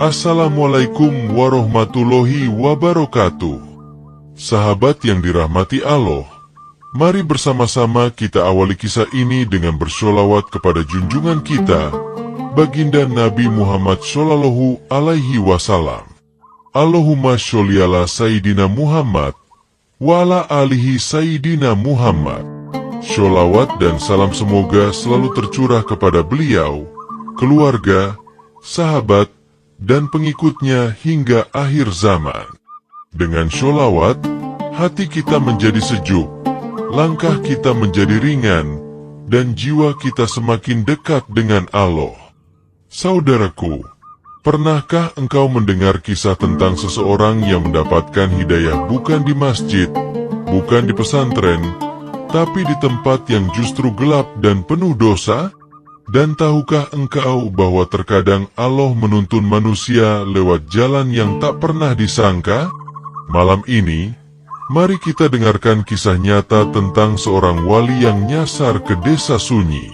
Assalamualaikum warahmatullahi wabarakatuh. Sahabat yang dirahmati Allah, mari bersama-sama kita awali kisah ini dengan bersolawat kepada junjungan kita, Baginda Nabi Muhammad Shallallahu Alaihi Wasallam. Allahumma sholli ala Sayyidina Muhammad wa ala alihi Sayyidina Muhammad. Sholawat dan salam semoga selalu tercurah kepada beliau, keluarga, sahabat, dan pengikutnya hingga akhir zaman. Dengan sholawat, hati kita menjadi sejuk, langkah kita menjadi ringan, dan jiwa kita semakin dekat dengan Allah. Saudaraku, pernahkah engkau mendengar kisah tentang seseorang yang mendapatkan hidayah bukan di masjid, bukan di pesantren, tapi di tempat yang justru gelap dan penuh dosa? Dan tahukah engkau bahwa terkadang Allah menuntun manusia lewat jalan yang tak pernah disangka? Malam ini, mari kita dengarkan kisah nyata tentang seorang wali yang nyasar ke desa sunyi.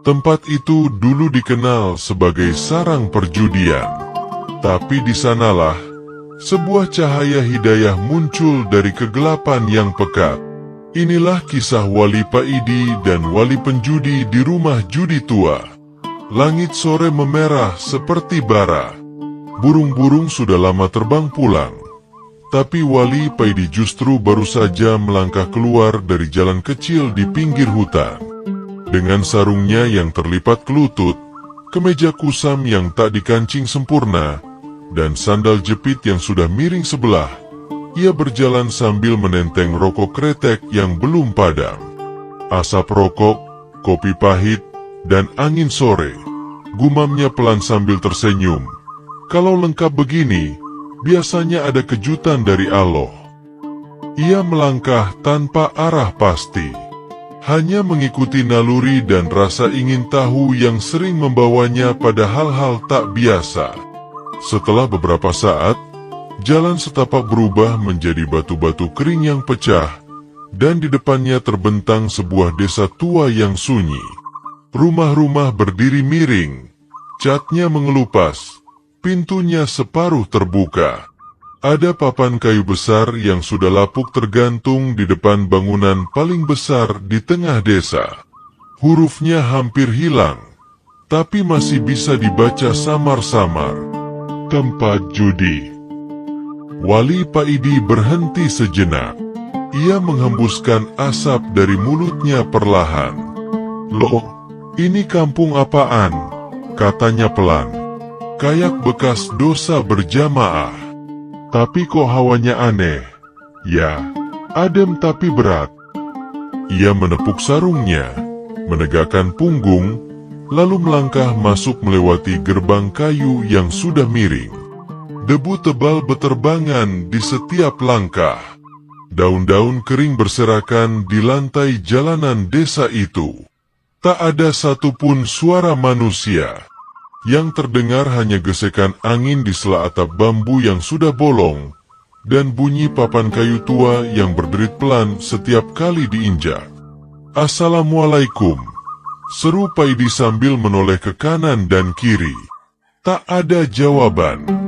Tempat itu dulu dikenal sebagai sarang perjudian. Tapi di sanalah, sebuah cahaya hidayah muncul dari kegelapan yang pekat. Inilah kisah wali Paidi dan wali penjudi di rumah judi tua. Langit sore memerah seperti bara. Burung-burung sudah lama terbang pulang. Tapi wali Paidi justru baru saja melangkah keluar dari jalan kecil di pinggir hutan. Dengan sarungnya yang terlipat ke lutut, kemeja kusam yang tak dikancing sempurna, dan sandal jepit yang sudah miring sebelah, ia berjalan sambil menenteng rokok kretek yang belum padam. Asap rokok, kopi pahit, dan angin sore, gumamnya pelan sambil tersenyum. Kalau lengkap begini, biasanya ada kejutan dari Allah. Ia melangkah tanpa arah pasti, hanya mengikuti naluri dan rasa ingin tahu yang sering membawanya pada hal-hal tak biasa. Setelah beberapa saat, jalan setapak berubah menjadi batu-batu kering yang pecah, dan di depannya terbentang sebuah desa tua yang sunyi. Rumah-rumah berdiri miring, catnya mengelupas, pintunya separuh terbuka. Ada papan kayu besar yang sudah lapuk tergantung di depan bangunan paling besar di tengah desa. Hurufnya hampir hilang, tapi masih bisa dibaca samar-samar. Tempat judi. Wali Paidi berhenti sejenak. Ia menghembuskan asap dari mulutnya perlahan. "Loh, ini kampung apaan?" katanya pelan. "Kayak bekas dosa berjamaah. Tapi kok hawanya aneh? Ya, adem tapi berat." Ia menepuk sarungnya, menegakkan punggung, lalu melangkah masuk melewati gerbang kayu yang sudah miring. Debu tebal beterbangan di setiap langkah. Daun-daun kering berserakan di lantai jalanan desa itu. Tak ada satupun suara manusia. Yang terdengar hanya gesekan angin di sela atap bambu yang sudah bolong, dan bunyi papan kayu tua yang berderit pelan setiap kali diinjak. "Assalamualaikum," seru Paidi sambil menoleh ke kanan dan kiri. Tak ada jawaban.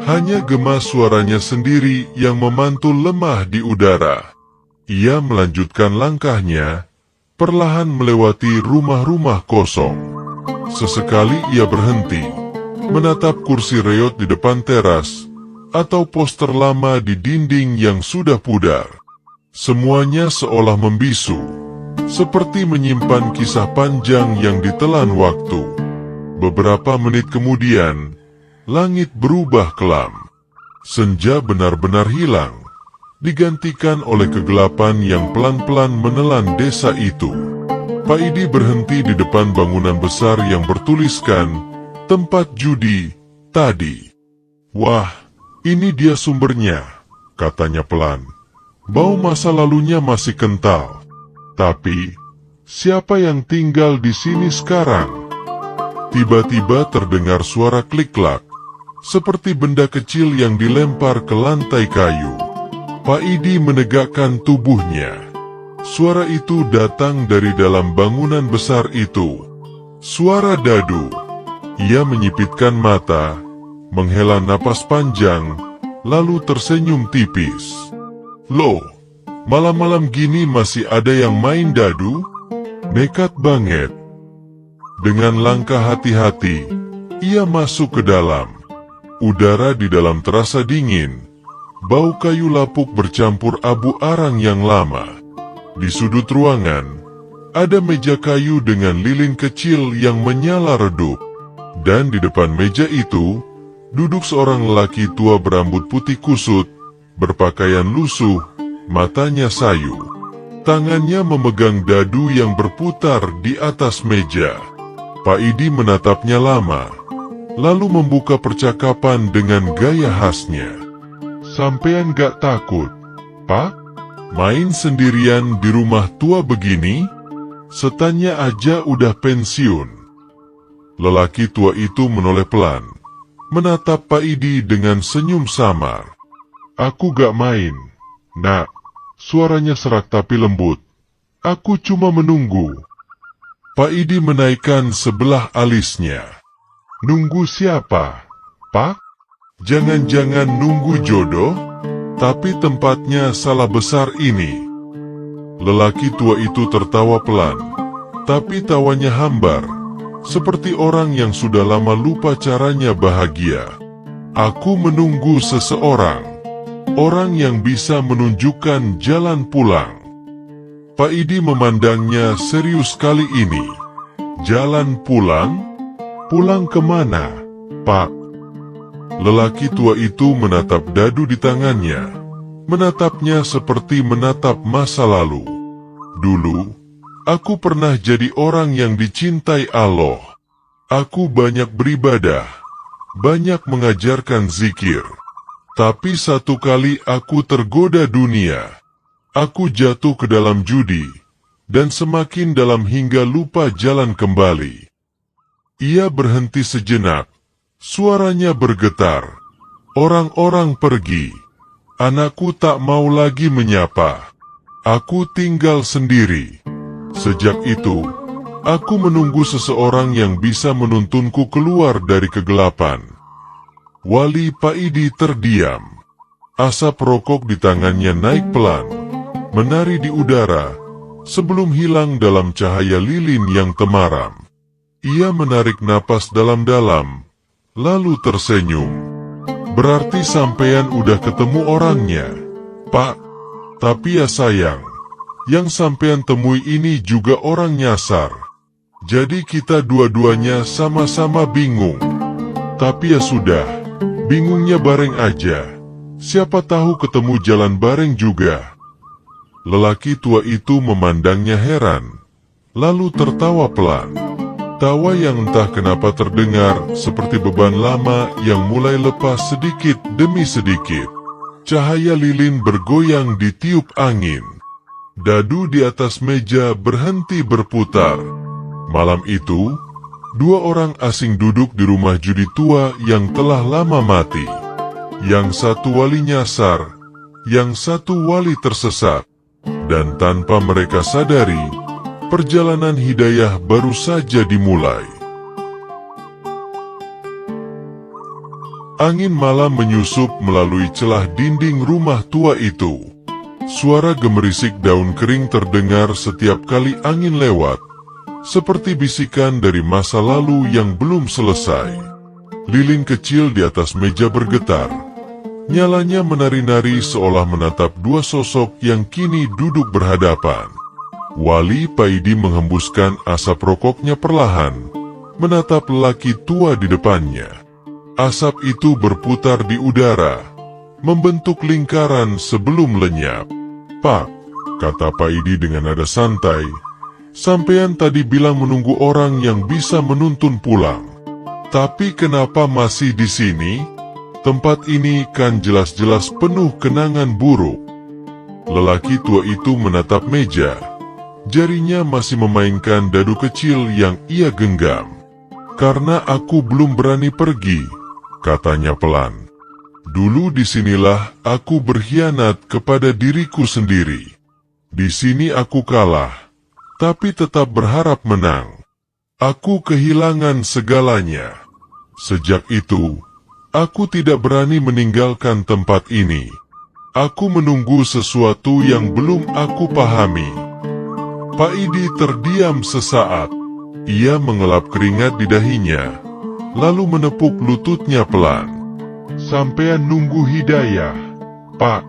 Hanya gema suaranya sendiri yang memantul lemah di udara. Ia melanjutkan langkahnya, perlahan melewati rumah-rumah kosong. Sesekali ia berhenti, menatap kursi reot di depan teras, atau poster lama di dinding yang sudah pudar. Semuanya seolah membisu, seperti menyimpan kisah panjang yang ditelan waktu. Beberapa menit kemudian, langit berubah kelam. Senja benar-benar hilang, digantikan oleh kegelapan yang pelan-pelan menelan desa itu. Paidi berhenti di depan bangunan besar yang bertuliskan, "Tempat judi tadi." "Wah, ini dia sumbernya," katanya pelan. "Bau masa lalunya masih kental. Tapi, siapa yang tinggal di sini sekarang?" Tiba-tiba terdengar suara klik-klak, seperti benda kecil yang dilempar ke lantai kayu. Paidi menegakkan tubuhnya. Suara itu datang dari dalam bangunan besar itu. Suara dadu. Ia menyipitkan mata, menghela napas panjang, lalu tersenyum tipis. Loh, malam-malam gini masih ada yang main dadu? Nekat banget. Dengan langkah hati-hati, ia masuk ke dalam. Udara di dalam terasa dingin. Bau kayu lapuk bercampur abu arang yang lama. Di sudut ruangan, ada meja kayu dengan lilin kecil yang menyala redup. Dan di depan meja itu, duduk seorang lelaki tua berambut putih kusut, berpakaian lusuh, matanya sayu. Tangannya memegang dadu yang berputar di atas meja. Pak Idi menatapnya lama, lalu membuka percakapan dengan gaya khasnya. Sampean gak takut, Pak? Main sendirian di rumah tua begini? Setannya aja udah pensiun. Lelaki tua itu menoleh pelan, menatap Pak Idi dengan senyum samar. Aku gak main, Nak. Suaranya serak tapi lembut. Aku cuma menunggu. Pak Idi menaikkan sebelah alisnya. Nunggu siapa, Pak? Jangan-jangan nunggu jodoh? Tapi tempatnya salah besar ini. Lelaki tua itu tertawa pelan, tapi tawanya hambar, seperti orang yang sudah lama lupa caranya bahagia. Aku menunggu seseorang, orang yang bisa menunjukkan jalan pulang. Pak Idi memandangnya serius kali ini. Jalan pulang? Pulang kemana, Pak? Lelaki tua itu menatap dadu di tangannya. Menatapnya seperti menatap masa lalu. Dulu, aku pernah jadi orang yang dicintai Allah. Aku banyak beribadah, banyak mengajarkan zikir. Tapi satu kali aku tergoda dunia. Aku jatuh ke dalam judi, dan semakin dalam hingga lupa jalan kembali. Ia berhenti sejenak, suaranya bergetar. Orang-orang pergi, anakku tak mau lagi menyapa. Aku tinggal sendiri. Sejak itu, aku menunggu seseorang yang bisa menuntunku keluar dari kegelapan. Wali Pak Idi terdiam. Asap rokok di tangannya naik pelan, menari di udara, sebelum hilang dalam cahaya lilin yang temaram. Ia menarik napas dalam-dalam, lalu tersenyum. Berarti sampean udah ketemu orangnya, Pak. Tapi ya sayang, yang sampean temui ini juga orang nyasar. Jadi kita dua-duanya sama-sama bingung. Tapi ya sudah, bingungnya bareng aja. Siapa tahu ketemu jalan bareng juga. Lelaki tua itu memandangnya heran, lalu tertawa pelan. Tawa yang entah kenapa terdengar seperti beban lama yang mulai lepas sedikit demi sedikit. Cahaya lilin bergoyang ditiup angin. Dadu di atas meja berhenti berputar. Malam itu, dua orang asing duduk di rumah judi tua yang telah lama mati. Yang satu wali nyasar, yang satu wali tersesat. Dan tanpa mereka sadari, perjalanan hidayah baru saja dimulai. Angin malam menyusup melalui celah dinding rumah tua itu. Suara gemerisik daun kering terdengar setiap kali angin lewat, seperti bisikan dari masa lalu yang belum selesai. Lilin kecil di atas meja bergetar. Nyalanya menari-nari seolah menatap dua sosok yang kini duduk berhadapan. Wali Pak Idi menghembuskan asap rokoknya perlahan, menatap lelaki tua di depannya. Asap itu berputar di udara, membentuk lingkaran sebelum lenyap. Pak, kata Pak Idi dengan nada santai, sampean tadi bilang menunggu orang yang bisa menuntun pulang. Tapi kenapa masih di sini? Tempat ini kan jelas-jelas penuh kenangan buruk. Lelaki tua itu menatap meja. Jarinya masih memainkan dadu kecil yang ia genggam. Karena aku belum berani pergi, katanya pelan. Dulu disinilah aku berkhianat kepada diriku sendiri. Di sini aku kalah, tapi tetap berharap menang. Aku kehilangan segalanya. Sejak itu, Aku tidak berani meninggalkan tempat ini. Aku menunggu sesuatu yang belum aku pahami. Pak Idi terdiam sesaat. Ia mengelap keringat di dahinya, lalu menepuk lututnya pelan. Sampean nunggu hidayah, Pak.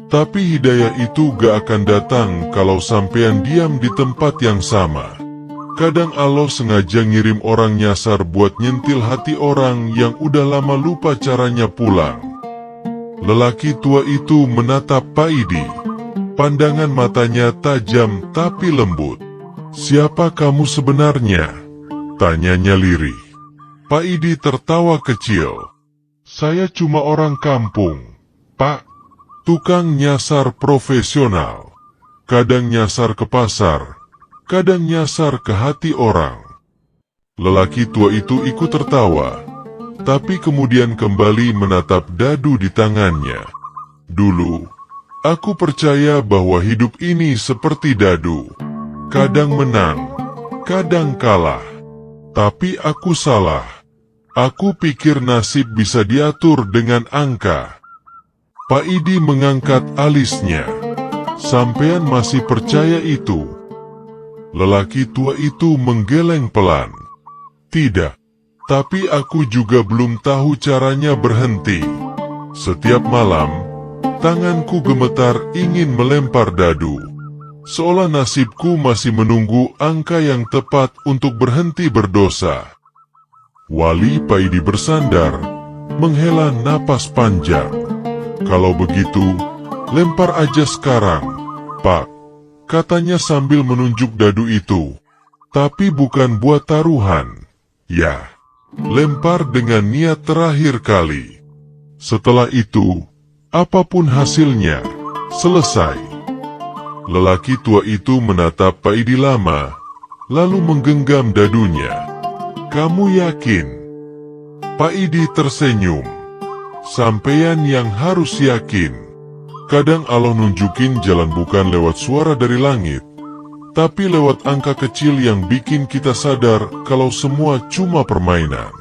Tapi hidayah itu gak akan datang kalau sampean diam di tempat yang sama. Kadang Allah sengaja ngirim orang nyasar buat nyentil hati orang yang udah lama lupa caranya pulang. Lelaki tua itu menatap Pak Idi. Pandangan matanya tajam tapi lembut. "Siapa kamu sebenarnya?" tanyanya lirih. Pak Idi tertawa kecil. "Saya cuma orang kampung, Pak. Tukang nyasar profesional. Kadang nyasar ke pasar, kadang nyasar ke hati orang." Lelaki tua itu ikut tertawa, tapi kemudian kembali menatap dadu di tangannya. "Dulu, aku percaya bahwa hidup ini seperti dadu. Kadang menang, kadang kalah. Tapi aku salah. Aku pikir nasib bisa diatur dengan angka." Pak Idi mengangkat alisnya. "Sampean masih percaya itu?" Lelaki tua itu menggeleng pelan. "Tidak. Tapi aku juga belum tahu caranya berhenti. Setiap malam, tanganku gemetar ingin melempar dadu. Seolah nasibku masih menunggu angka yang tepat untuk berhenti berdosa." Wali Pak Idi bersandar, menghela napas panjang. "Kalau begitu, lempar aja sekarang, Pak," katanya sambil menunjuk dadu itu. "Tapi bukan buat taruhan. Ya, lempar dengan niat terakhir kali. Setelah itu, apapun hasilnya, selesai." Lelaki tua itu menatap Pak Idi lama, lalu menggenggam dadunya. "Kamu yakin?" Pak Idi tersenyum. "Sampean yang harus yakin. Kadang Allah nunjukin jalan bukan lewat suara dari langit, tapi lewat angka kecil yang bikin kita sadar kalau semua cuma permainan."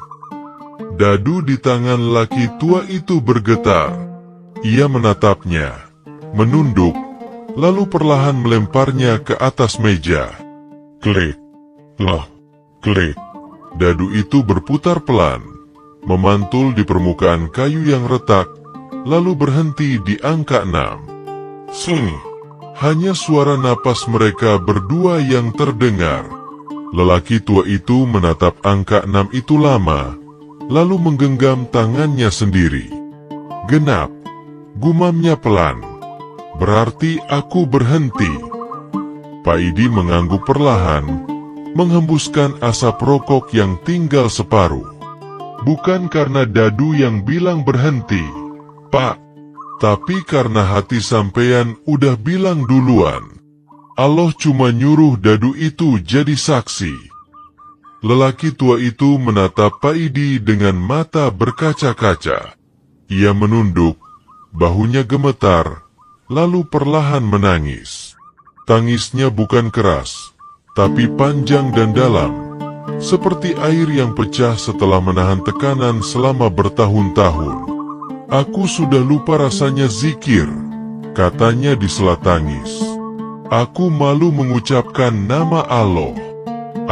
Dadu di tangan laki tua itu bergetar. Ia menatapnya, menunduk, lalu perlahan melemparnya ke atas meja. Klik, loh, klik. Dadu itu berputar pelan, memantul di permukaan kayu yang retak, lalu berhenti di angka 6. Sung, hanya suara napas mereka berdua yang terdengar. Lelaki tua itu menatap angka 6 itu lama, lalu menggenggam tangannya sendiri. "Genap," gumamnya pelan. "Berarti aku berhenti." Pak Idi mengangguk perlahan, menghembuskan asap rokok yang tinggal separuh. "Bukan karena dadu yang bilang berhenti, Pak, tapi karena hati sampean udah bilang duluan. Allah cuma nyuruh dadu itu jadi saksi." Lelaki tua itu menatap Pak Idi dengan mata berkaca-kaca. Ia menunduk, bahunya gemetar, lalu perlahan menangis. Tangisnya bukan keras, tapi panjang dan dalam, seperti air yang pecah setelah menahan tekanan selama bertahun-tahun. "Aku sudah lupa rasanya zikir," katanya di sela tangis. "Aku malu mengucapkan nama Allah.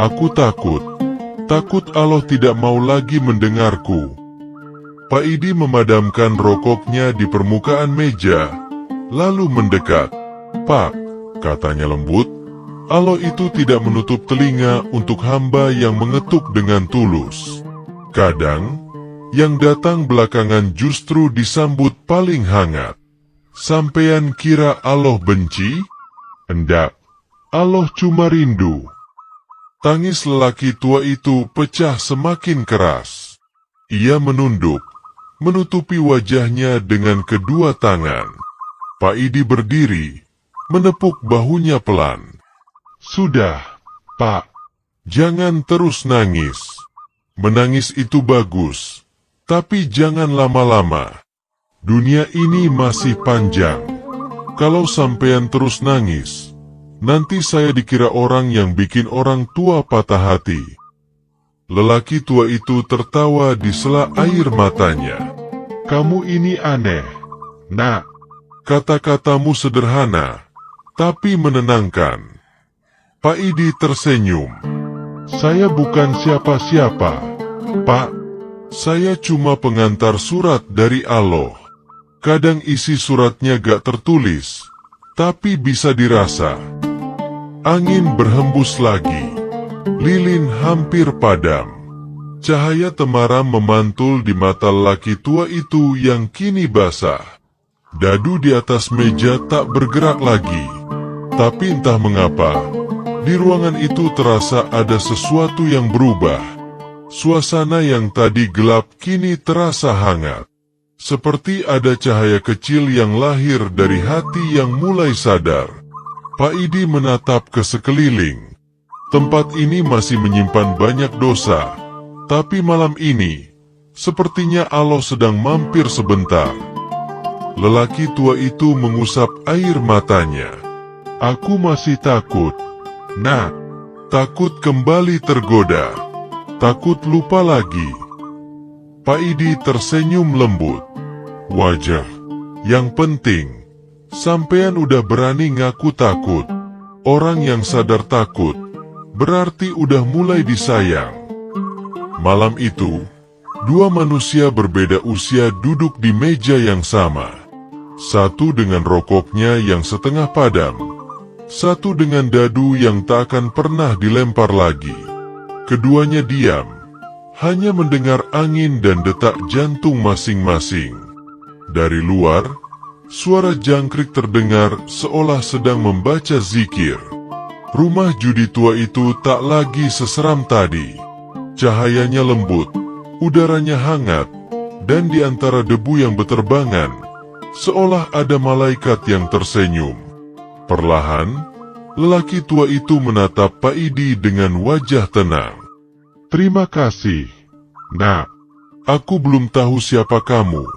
Aku takut Allah tidak mau lagi mendengarku." Pak Idi memadamkan rokoknya di permukaan meja, lalu mendekat. "Pak," katanya lembut, "Allah itu tidak menutup telinga untuk hamba yang mengetuk dengan tulus. Kadang, yang datang belakangan justru disambut paling hangat. Sampean kira Allah benci? Enggak, Allah cuma rindu." Tangis lelaki tua itu pecah semakin keras. Ia menunduk, menutupi wajahnya dengan kedua tangan. Pak Idi berdiri, menepuk bahunya pelan. "Sudah, Pak. Jangan terus nangis. Menangis itu bagus, tapi jangan lama-lama. Dunia ini masih panjang. Kalau sampean terus nangis, nanti saya dikira orang yang bikin orang tua patah hati." Lelaki tua itu tertawa di sela air matanya. "Kamu ini aneh, Nak. Kata-katamu sederhana, tapi menenangkan." Pak Idi tersenyum. "Saya bukan siapa-siapa, Pak. Saya cuma pengantar surat dari Allah. Kadang isi suratnya gak tertulis, tapi bisa dirasa." Angin berhembus lagi. Lilin hampir padam. Cahaya temaram memantul di mata lelaki tua itu yang kini basah. Dadu di atas meja tak bergerak lagi. Tapi entah mengapa, di ruangan itu terasa ada sesuatu yang berubah. Suasana yang tadi gelap kini terasa hangat. Seperti ada cahaya kecil yang lahir dari hati yang mulai sadar. Pak Idi menatap ke sekeliling. Tempat ini masih menyimpan banyak dosa. Tapi malam ini, sepertinya Allah sedang mampir sebentar. Lelaki tua itu mengusap air matanya. "Aku masih takut, Nak. Takut kembali tergoda. Takut lupa lagi." Pak Idi tersenyum lembut. "Wajar. Yang penting, sampean udah berani ngaku takut. Orang yang sadar takut, berarti udah mulai disayang." Malam itu, dua manusia berbeda usia duduk di meja yang sama. Satu dengan rokoknya yang setengah padam. Satu dengan dadu yang tak akan pernah dilempar lagi. Keduanya diam, hanya mendengar angin dan detak jantung masing-masing. Dari luar, suara jangkrik terdengar seolah sedang membaca zikir. Rumah judi tua itu tak lagi seseram tadi. Cahayanya lembut, udaranya hangat, dan di antara debu yang berterbangan, seolah ada malaikat yang tersenyum. Perlahan, lelaki tua itu menatap Pak Idi dengan wajah tenang. "Terima kasih, Nak. Aku belum tahu siapa kamu,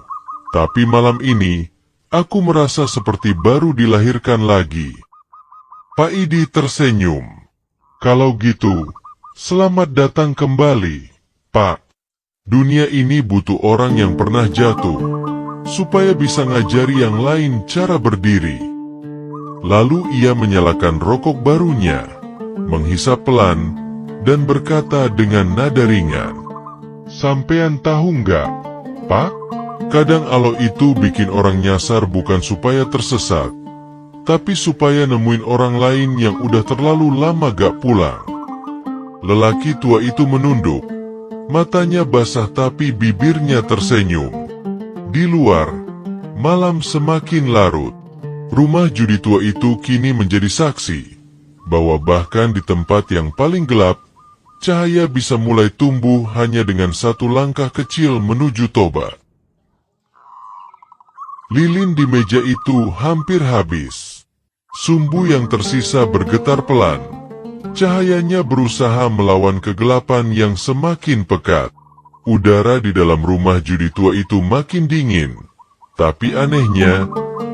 tapi malam ini, aku merasa seperti baru dilahirkan lagi." Pak Idi tersenyum. "Kalau gitu, selamat datang kembali, Pak. Dunia ini butuh orang yang pernah jatuh, supaya bisa ngajari yang lain cara berdiri." Lalu ia menyalakan rokok barunya, menghisap pelan, dan berkata dengan nada ringan, "Sampean tahu nggak, Pak? Kadang Allah itu bikin orang nyasar bukan supaya tersesat, tapi supaya nemuin orang lain yang udah terlalu lama gak pulang." Lelaki tua itu menunduk. Matanya basah tapi bibirnya tersenyum. Di luar, malam semakin larut. Rumah judi tua itu kini menjadi saksi bahwa bahkan di tempat yang paling gelap, cahaya bisa mulai tumbuh hanya dengan satu langkah kecil menuju tobat. Lilin di meja itu hampir habis. Sumbu yang tersisa bergetar pelan. Cahayanya berusaha melawan kegelapan yang semakin pekat. Udara di dalam rumah judi tua itu makin dingin. Tapi anehnya,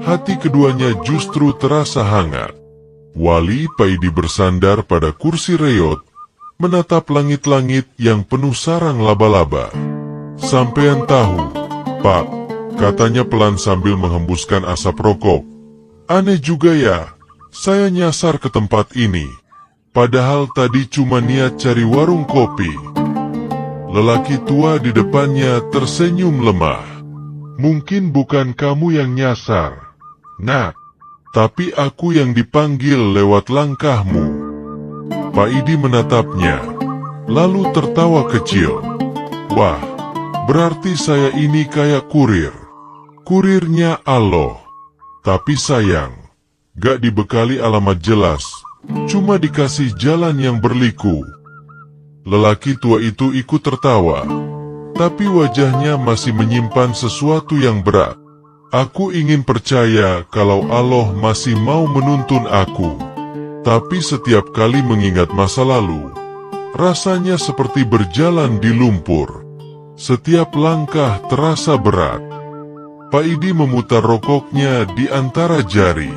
hati keduanya justru terasa hangat. Wali Pak Idi bersandar pada kursi reot, menatap langit-langit yang penuh sarang laba-laba. "Sampean tahu, Pak," katanya pelan sambil menghembuskan asap rokok. "Aneh juga ya, saya nyasar ke tempat ini. Padahal tadi cuma niat cari warung kopi." Lelaki tua di depannya tersenyum lemah. "Mungkin bukan kamu yang nyasar, Nak, tapi aku yang dipanggil lewat langkahmu." Pak Idi menatapnya, lalu tertawa kecil. "Wah, berarti saya ini kayak kurir. Kurirnya Allah. Tapi sayang, gak dibekali alamat jelas, cuma dikasih jalan yang berliku." Lelaki tua itu ikut tertawa, tapi wajahnya masih menyimpan sesuatu yang berat. "Aku ingin percaya kalau Allah masih mau menuntun aku. Tapi setiap kali mengingat masa lalu, rasanya seperti berjalan di lumpur. Setiap langkah terasa berat." Pak Idi memutar rokoknya di antara jari.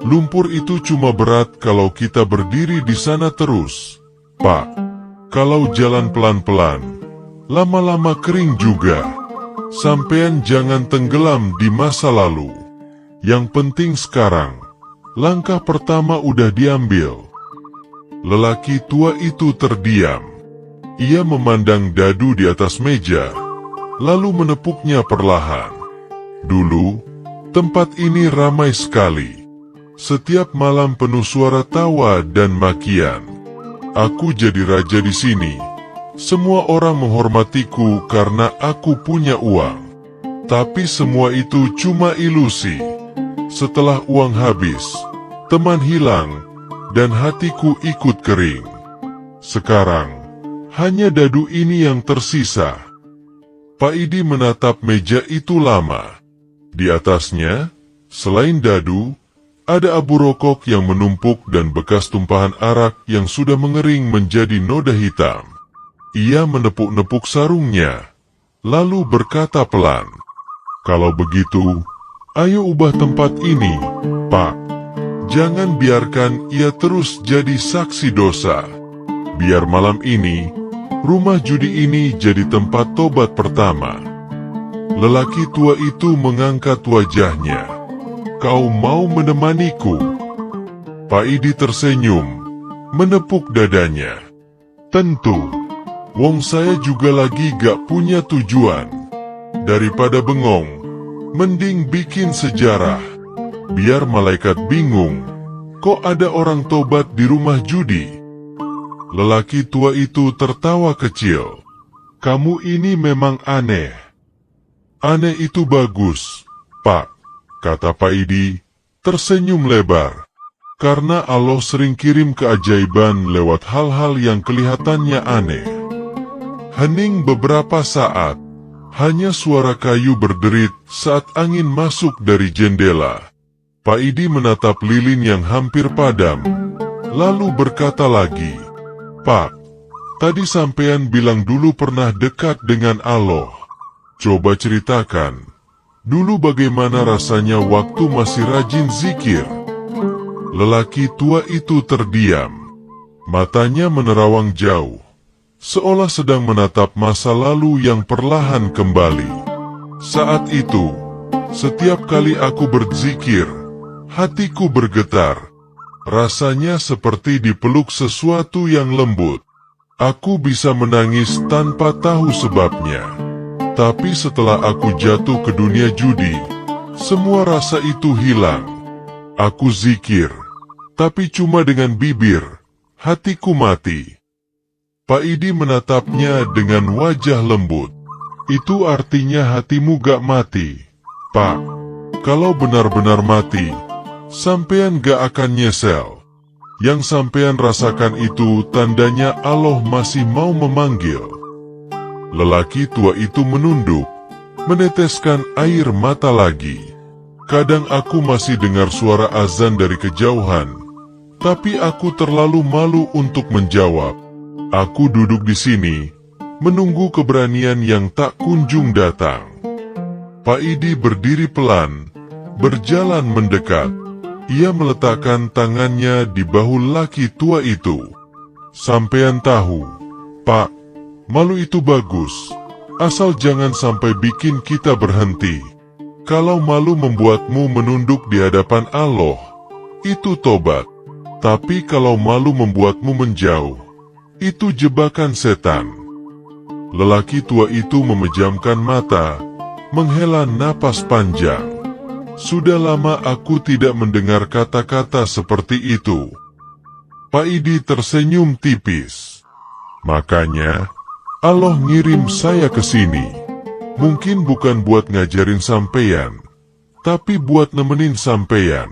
"Lumpur itu cuma berat kalau kita berdiri di sana terus, Pak. kalau jalan pelan-pelan, lama-lama kering juga. Sampean jangan tenggelam di masa lalu. Yang penting sekarang, langkah pertama udah diambil. Lelaki tua itu terdiam. Ia memandang dadu di atas meja, lalu menepuknya perlahan. Dulu, tempat ini ramai sekali. Setiap malam penuh suara tawa dan makian. Aku jadi raja di sini. Semua orang menghormatiku karena aku punya uang. Tapi semua itu cuma ilusi. Setelah uang habis, teman hilang, dan hatiku ikut kering. Sekarang, hanya dadu ini yang tersisa. Pak Idi menatap meja itu lama. Di atasnya, selain dadu, ada abu rokok yang menumpuk dan bekas tumpahan arak yang sudah mengering menjadi noda hitam. Ia menepuk-nepuk sarungnya, lalu berkata pelan, "Kalau begitu, ayo ubah tempat ini, Pak. Jangan biarkan ia terus jadi saksi dosa. Biar malam ini, rumah judi ini jadi tempat tobat pertama." Lelaki tua itu mengangkat wajahnya. "Kau mau menemaniku?" Pak Idi tersenyum, menepuk dadanya. "Tentu, wong saya juga lagi gak punya tujuan. Daripada bengong, mending bikin sejarah. Biar malaikat bingung, kok ada orang tobat di rumah judi?" Lelaki tua itu tertawa kecil. "Kamu ini memang aneh." "Aneh itu bagus, Pak," kata Pak Idi, tersenyum lebar. "Karena Allah sering kirim keajaiban lewat hal-hal yang kelihatannya aneh." Hening beberapa saat. Hanya suara kayu berderit saat angin masuk dari jendela. Pak Idi menatap lilin yang hampir padam, lalu berkata lagi, "Pak, tadi sampean bilang dulu pernah dekat dengan Allah. Coba ceritakan, dulu bagaimana rasanya waktu masih rajin zikir?" Lelaki tua itu terdiam. Matanya menerawang jauh, seolah sedang menatap masa lalu yang perlahan kembali. "Saat itu, setiap kali aku berzikir, hatiku bergetar. Rasanya seperti dipeluk sesuatu yang lembut. Aku bisa menangis tanpa tahu sebabnya. Tapi setelah aku jatuh ke dunia judi, semua rasa itu hilang. Aku zikir, tapi cuma dengan bibir, hatiku mati." Pak Idi menatapnya dengan wajah lembut. "Itu artinya hatimu gak mati, Pak. Kalau benar-benar mati, sampean gak akan nyesel. Yang sampean rasakan itu tandanya Allah masih mau memanggil." Lelaki tua itu menunduk, meneteskan air mata lagi. "Kadang aku masih dengar suara azan dari kejauhan, tapi aku terlalu malu untuk menjawab. Aku duduk di sini, menunggu keberanian yang tak kunjung datang." Pak Idi berdiri pelan, berjalan mendekat. Ia meletakkan tangannya di bahu laki tua itu. "Sampean tahu, Pak, malu itu bagus, asal jangan sampai bikin kita berhenti. Kalau malu membuatmu menunduk di hadapan Allah, itu tobat. Tapi kalau malu membuatmu menjauh, itu jebakan setan." Lelaki tua itu memejamkan mata, menghela napas panjang. "Sudah lama aku tidak mendengar kata-kata seperti itu." Pak Idi tersenyum tipis. "Makanya, Allah ngirim saya ke sini. Mungkin bukan buat ngajarin sampeyan, tapi buat nemenin sampeyan."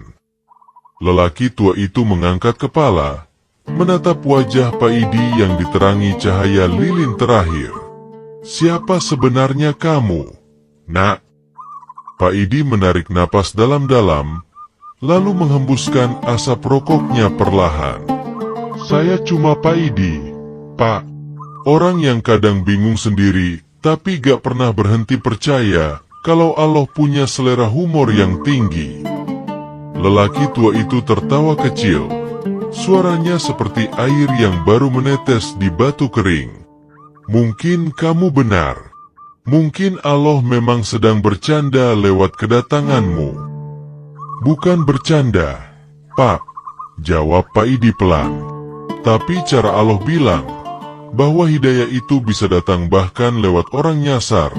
Lelaki tua itu mengangkat kepala, menatap wajah Pak Idi yang diterangi cahaya lilin terakhir. "Siapa sebenarnya kamu, Nak?" Pak Idi menarik napas dalam-dalam, lalu menghembuskan asap rokoknya perlahan. "Saya cuma Pak Idi, Pak. Orang yang kadang bingung sendiri, tapi gak pernah berhenti percaya kalau Allah punya selera humor yang tinggi." Lelaki tua itu tertawa kecil, Suaranya seperti air yang baru menetes di batu kering. Mungkin kamu benar. Mungkin Allah memang sedang bercanda lewat kedatanganmu. Bukan bercanda, Pak, jawab Pak Idi pelan. Tapi cara Allah bilang bahwa hidayah itu bisa datang bahkan lewat orang nyasar,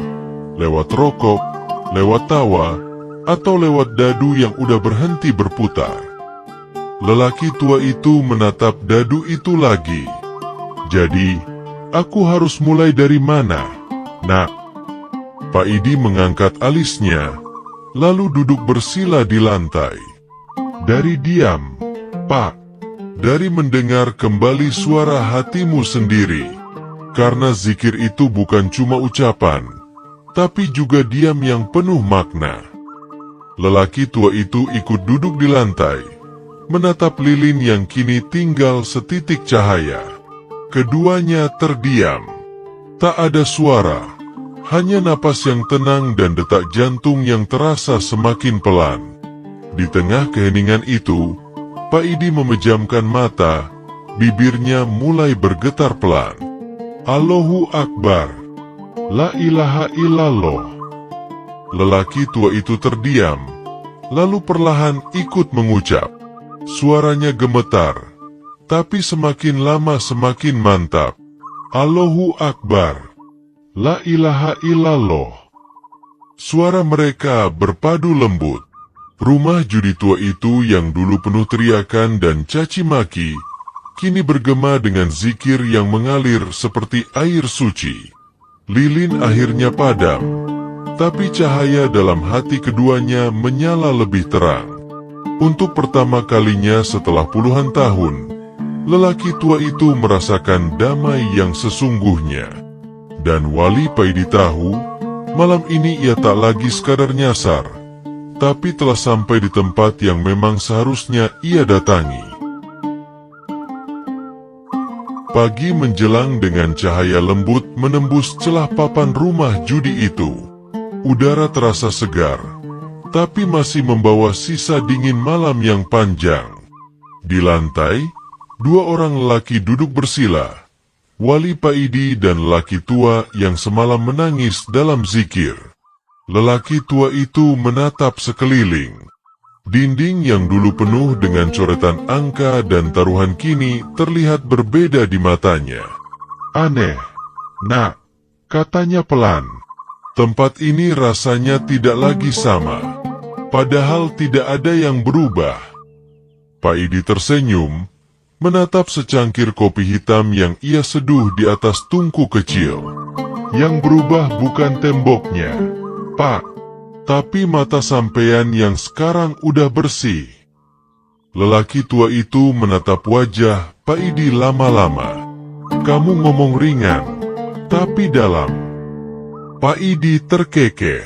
lewat rokok, lewat tawa, atau lewat dadu yang udah berhenti berputar. Lelaki tua itu menatap dadu itu lagi. Jadi, aku harus mulai dari mana, Nak? Pak Idi mengangkat alisnya, lalu duduk bersila di lantai. Dari diam, Pak. Dari mendengar kembali suara hatimu sendiri. Karena zikir itu bukan cuma ucapan, tapi juga diam yang penuh makna. Lelaki tua itu ikut duduk di lantai, menatap lilin yang kini tinggal setitik cahaya. Keduanya terdiam. Tak ada suara, hanya napas yang tenang dan detak jantung yang terasa semakin pelan. Di tengah keheningan itu, Pak Idi memejamkan mata, bibirnya mulai bergetar pelan. Allahu Akbar. La ilaha illallah. Lelaki tua itu terdiam, lalu perlahan ikut mengucap. Suaranya gemetar, tapi semakin lama semakin mantap. Allahu Akbar. La ilaha illallah. Suara mereka berpadu lembut. Rumah judi tua itu yang dulu penuh teriakan dan caci maki, kini bergema dengan zikir yang mengalir seperti air suci. Lilin akhirnya padam, tapi cahaya dalam hati keduanya menyala lebih terang. Untuk pertama kalinya setelah puluhan tahun, lelaki tua itu merasakan damai yang sesungguhnya. Dan Wali Pak Idi tahu, malam ini ia tak lagi sekadar nyasar, tapi telah sampai di tempat yang memang seharusnya ia datangi. Pagi menjelang dengan cahaya lembut menembus celah papan rumah judi itu. Udara terasa segar, tapi masih membawa sisa dingin malam yang panjang. Di lantai, dua orang lelaki duduk bersila. Wali Pak Idi dan lelaki tua yang semalam menangis dalam zikir. Lelaki tua itu menatap sekeliling. Dinding yang dulu penuh dengan coretan angka dan taruhan kini terlihat berbeda di matanya. Aneh, Nak, katanya pelan. Tempat ini rasanya tidak lagi sama. Padahal tidak ada yang berubah. Pak Idi tersenyum, menatap secangkir kopi hitam yang ia seduh di atas tungku kecil. Yang berubah bukan temboknya, Pak, tapi mata sampean yang sekarang udah bersih. Lelaki tua itu menatap wajah Pak Idi lama-lama. Kamu ngomong ringan, tapi dalam. Pak Idi terkekeh.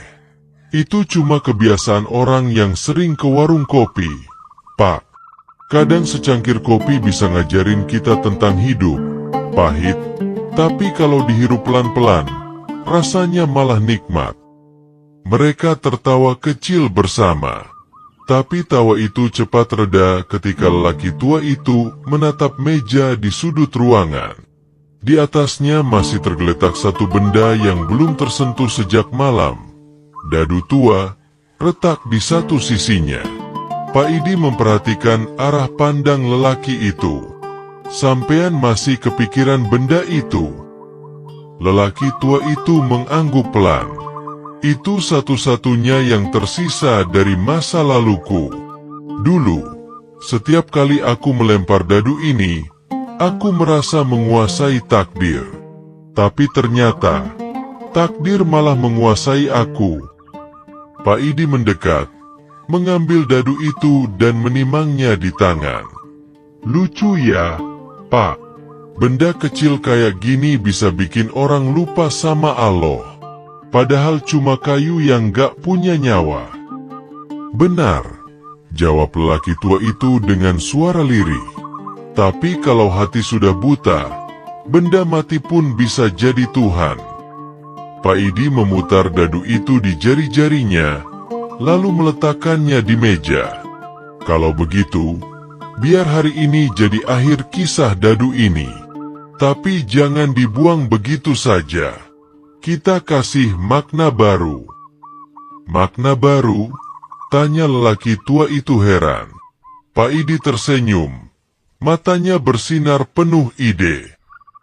Itu cuma kebiasaan orang yang sering ke warung kopi, Pak. Kadang secangkir kopi bisa ngajarin kita tentang hidup. Pahit, tapi kalau dihirup pelan-pelan, rasanya malah nikmat. Mereka tertawa kecil bersama. Tapi tawa itu cepat reda ketika lelaki tua itu menatap meja di sudut ruangan. Di atasnya masih tergeletak satu benda yang belum tersentuh sejak malam. Dadu tua retak di satu sisinya. Pak Idi memperhatikan arah pandang lelaki itu. Sampean masih kepikiran benda itu? Lelaki tua itu mengangguk pelan. Itu satu-satunya yang tersisa dari masa laluku. Dulu, setiap kali aku melempar dadu ini, aku merasa menguasai takdir. Tapi ternyata, takdir malah menguasai aku. Pak Idi mendekat, mengambil dadu itu dan menimangnya di tangan. Lucu ya, Pak. Benda kecil kayak gini bisa bikin orang lupa sama Allah. Padahal cuma kayu yang gak punya nyawa. Benar, jawab lelaki tua itu dengan suara lirih. Tapi kalau hati sudah buta, benda mati pun bisa jadi Tuhan. Pak Idi memutar dadu itu di jari-jarinya, lalu meletakkannya di meja. Kalau begitu, Biar hari ini jadi akhir kisah Dadu ini. Tapi jangan dibuang begitu saja. Kita kasih makna baru. Makna baru? Tanya lelaki tua itu heran. Pak Idi tersenyum. Matanya bersinar penuh ide.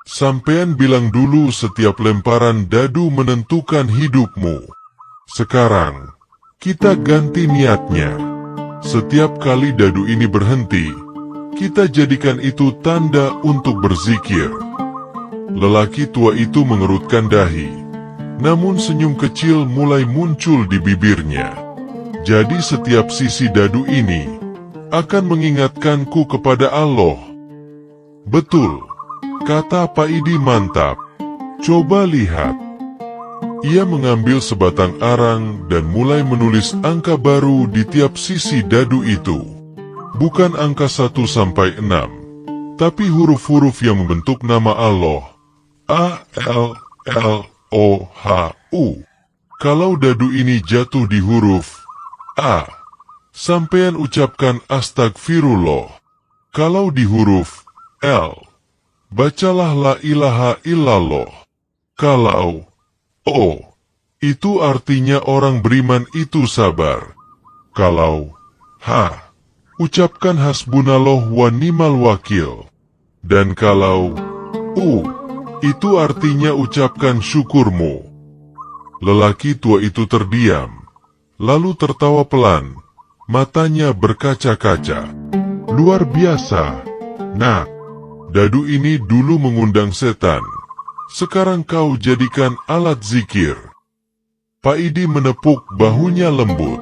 Sampean bilang dulu setiap lemparan dadu menentukan hidupmu. Sekarang, kita ganti niatnya. Setiap kali dadu ini berhenti, kita jadikan itu tanda untuk berzikir. Lelaki tua itu mengerutkan dahi. Namun senyum kecil mulai muncul di bibirnya. Jadi setiap sisi dadu ini akan mengingatkanku kepada Allah. Betul, kata Pak Idi mantap. Coba lihat. Ia mengambil sebatang arang dan mulai menulis angka baru di tiap sisi dadu itu. Bukan angka 1 sampai 6, tapi huruf-huruf yang membentuk nama Allah. A-L-L-O-H-U. Kalau dadu ini jatuh di huruf A, sampean ucapkan astagfirullah. Kalau di huruf L, bacalah la ilaha illallah. Kalau O, itu artinya orang beriman itu sabar. Kalau H, ucapkan hasbunallah wa ni'mal wakil. Dan kalau U, itu artinya ucapkan syukurmu. Lelaki tua itu terdiam. Lalu tertawa pelan, matanya berkaca-kaca. Luar biasa. Nah, dadu ini dulu mengundang setan. Sekarang kau jadikan alat zikir. Pak Idi menepuk bahunya lembut.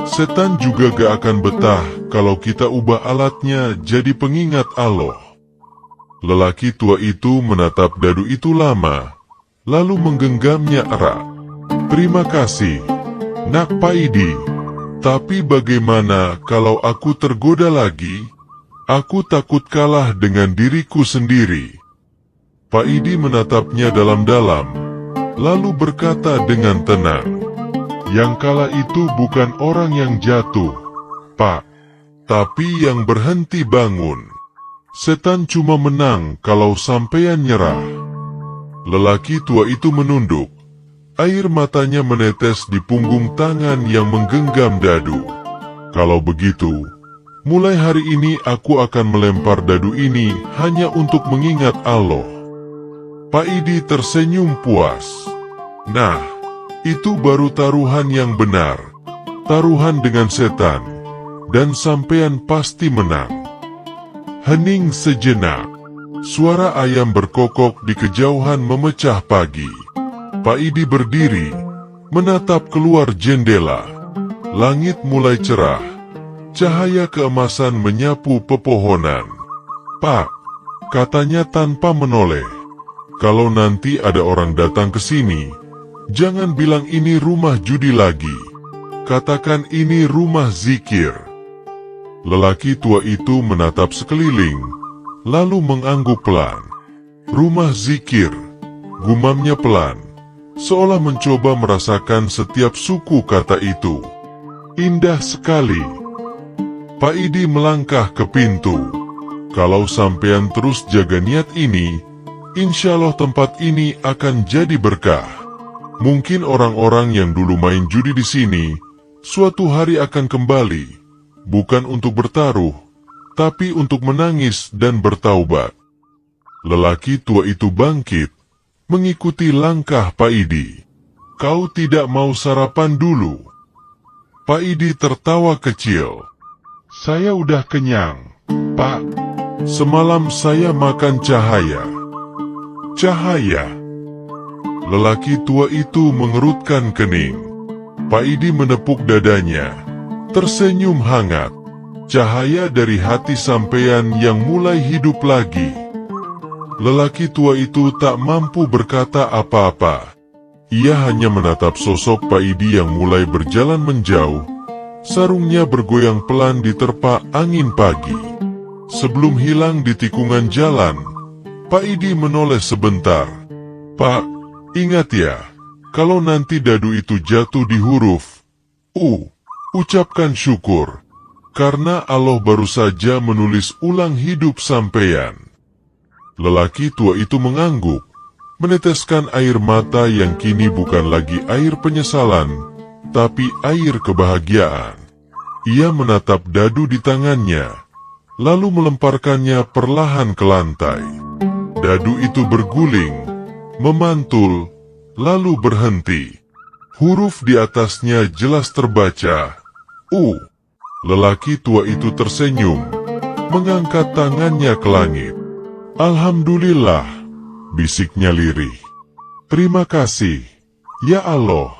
Setan juga gak akan betah kalau kita ubah alatnya jadi pengingat Allah. Lelaki tua itu menatap dadu itu lama, lalu menggenggamnya erat. Terima kasih, Nak Pak Idi. Tapi bagaimana kalau aku tergoda lagi? Aku takut kalah dengan diriku sendiri. Pak Idi menatapnya dalam-dalam, lalu berkata dengan tenang, yang kalah itu bukan orang yang jatuh, Pak, tapi yang berhenti bangun. Setan cuma menang kalau sampean nyerah. Lelaki tua itu menunduk. Air matanya menetes di punggung tangan yang menggenggam dadu. Kalau begitu, mulai hari ini aku akan melempar dadu ini hanya untuk mengingat Allah. Pak Idi tersenyum puas. Nah, itu baru taruhan yang benar. Taruhan dengan setan. Dan sampean pasti menang. Hening sejenak. Suara ayam berkokok di kejauhan memecah pagi. Pak Idi berdiri, menatap keluar jendela. Langit mulai cerah. Cahaya keemasan menyapu pepohonan. Pak, katanya tanpa menoleh. Kalau nanti ada orang datang ke sini, jangan bilang ini rumah judi lagi. Katakan ini rumah zikir. Lelaki tua itu menatap sekeliling, lalu mengangguk pelan. Rumah zikir, gumamnya pelan. Seolah mencoba merasakan setiap suku kata itu. Indah sekali. Pak Idi melangkah ke pintu. Kalau sampean terus jaga niat ini, insya Allah tempat ini akan jadi berkah. Mungkin orang-orang yang dulu main judi di sini, suatu hari akan kembali. Bukan untuk bertaruh, tapi untuk menangis dan bertaubat. Lelaki tua itu bangkit, mengikuti langkah Pak Idi. Kau tidak mau sarapan dulu? Pak Idi tertawa kecil. Saya udah kenyang, Pak. Semalam saya makan cahaya. Cahaya. Lelaki tua itu mengerutkan kening. Pak Idi menepuk dadanya, tersenyum hangat. Cahaya dari hati sampean yang mulai hidup lagi. Lelaki tua itu tak mampu berkata apa-apa. Ia hanya menatap sosok Pak Idi yang mulai berjalan menjauh. Sarungnya bergoyang pelan diterpa angin pagi. Sebelum hilang di tikungan jalan, Pak Idi menoleh sebentar. Pak, ingat ya, kalau nanti dadu itu jatuh di huruf U, ucapkan syukur. karena Allah baru saja menulis ulang hidup sampeyan." Lelaki tua itu mengangguk, meneteskan air mata yang kini bukan lagi air penyesalan, tapi air kebahagiaan. Ia menatap dadu di tangannya, lalu melemparkannya perlahan ke lantai. Dadu itu berguling, memantul, lalu berhenti. Huruf di atasnya jelas terbaca, U. Lelaki tua itu tersenyum, mengangkat tangannya ke langit. "Alhamdulillah," bisiknya lirih. "Terima kasih, ya Allah.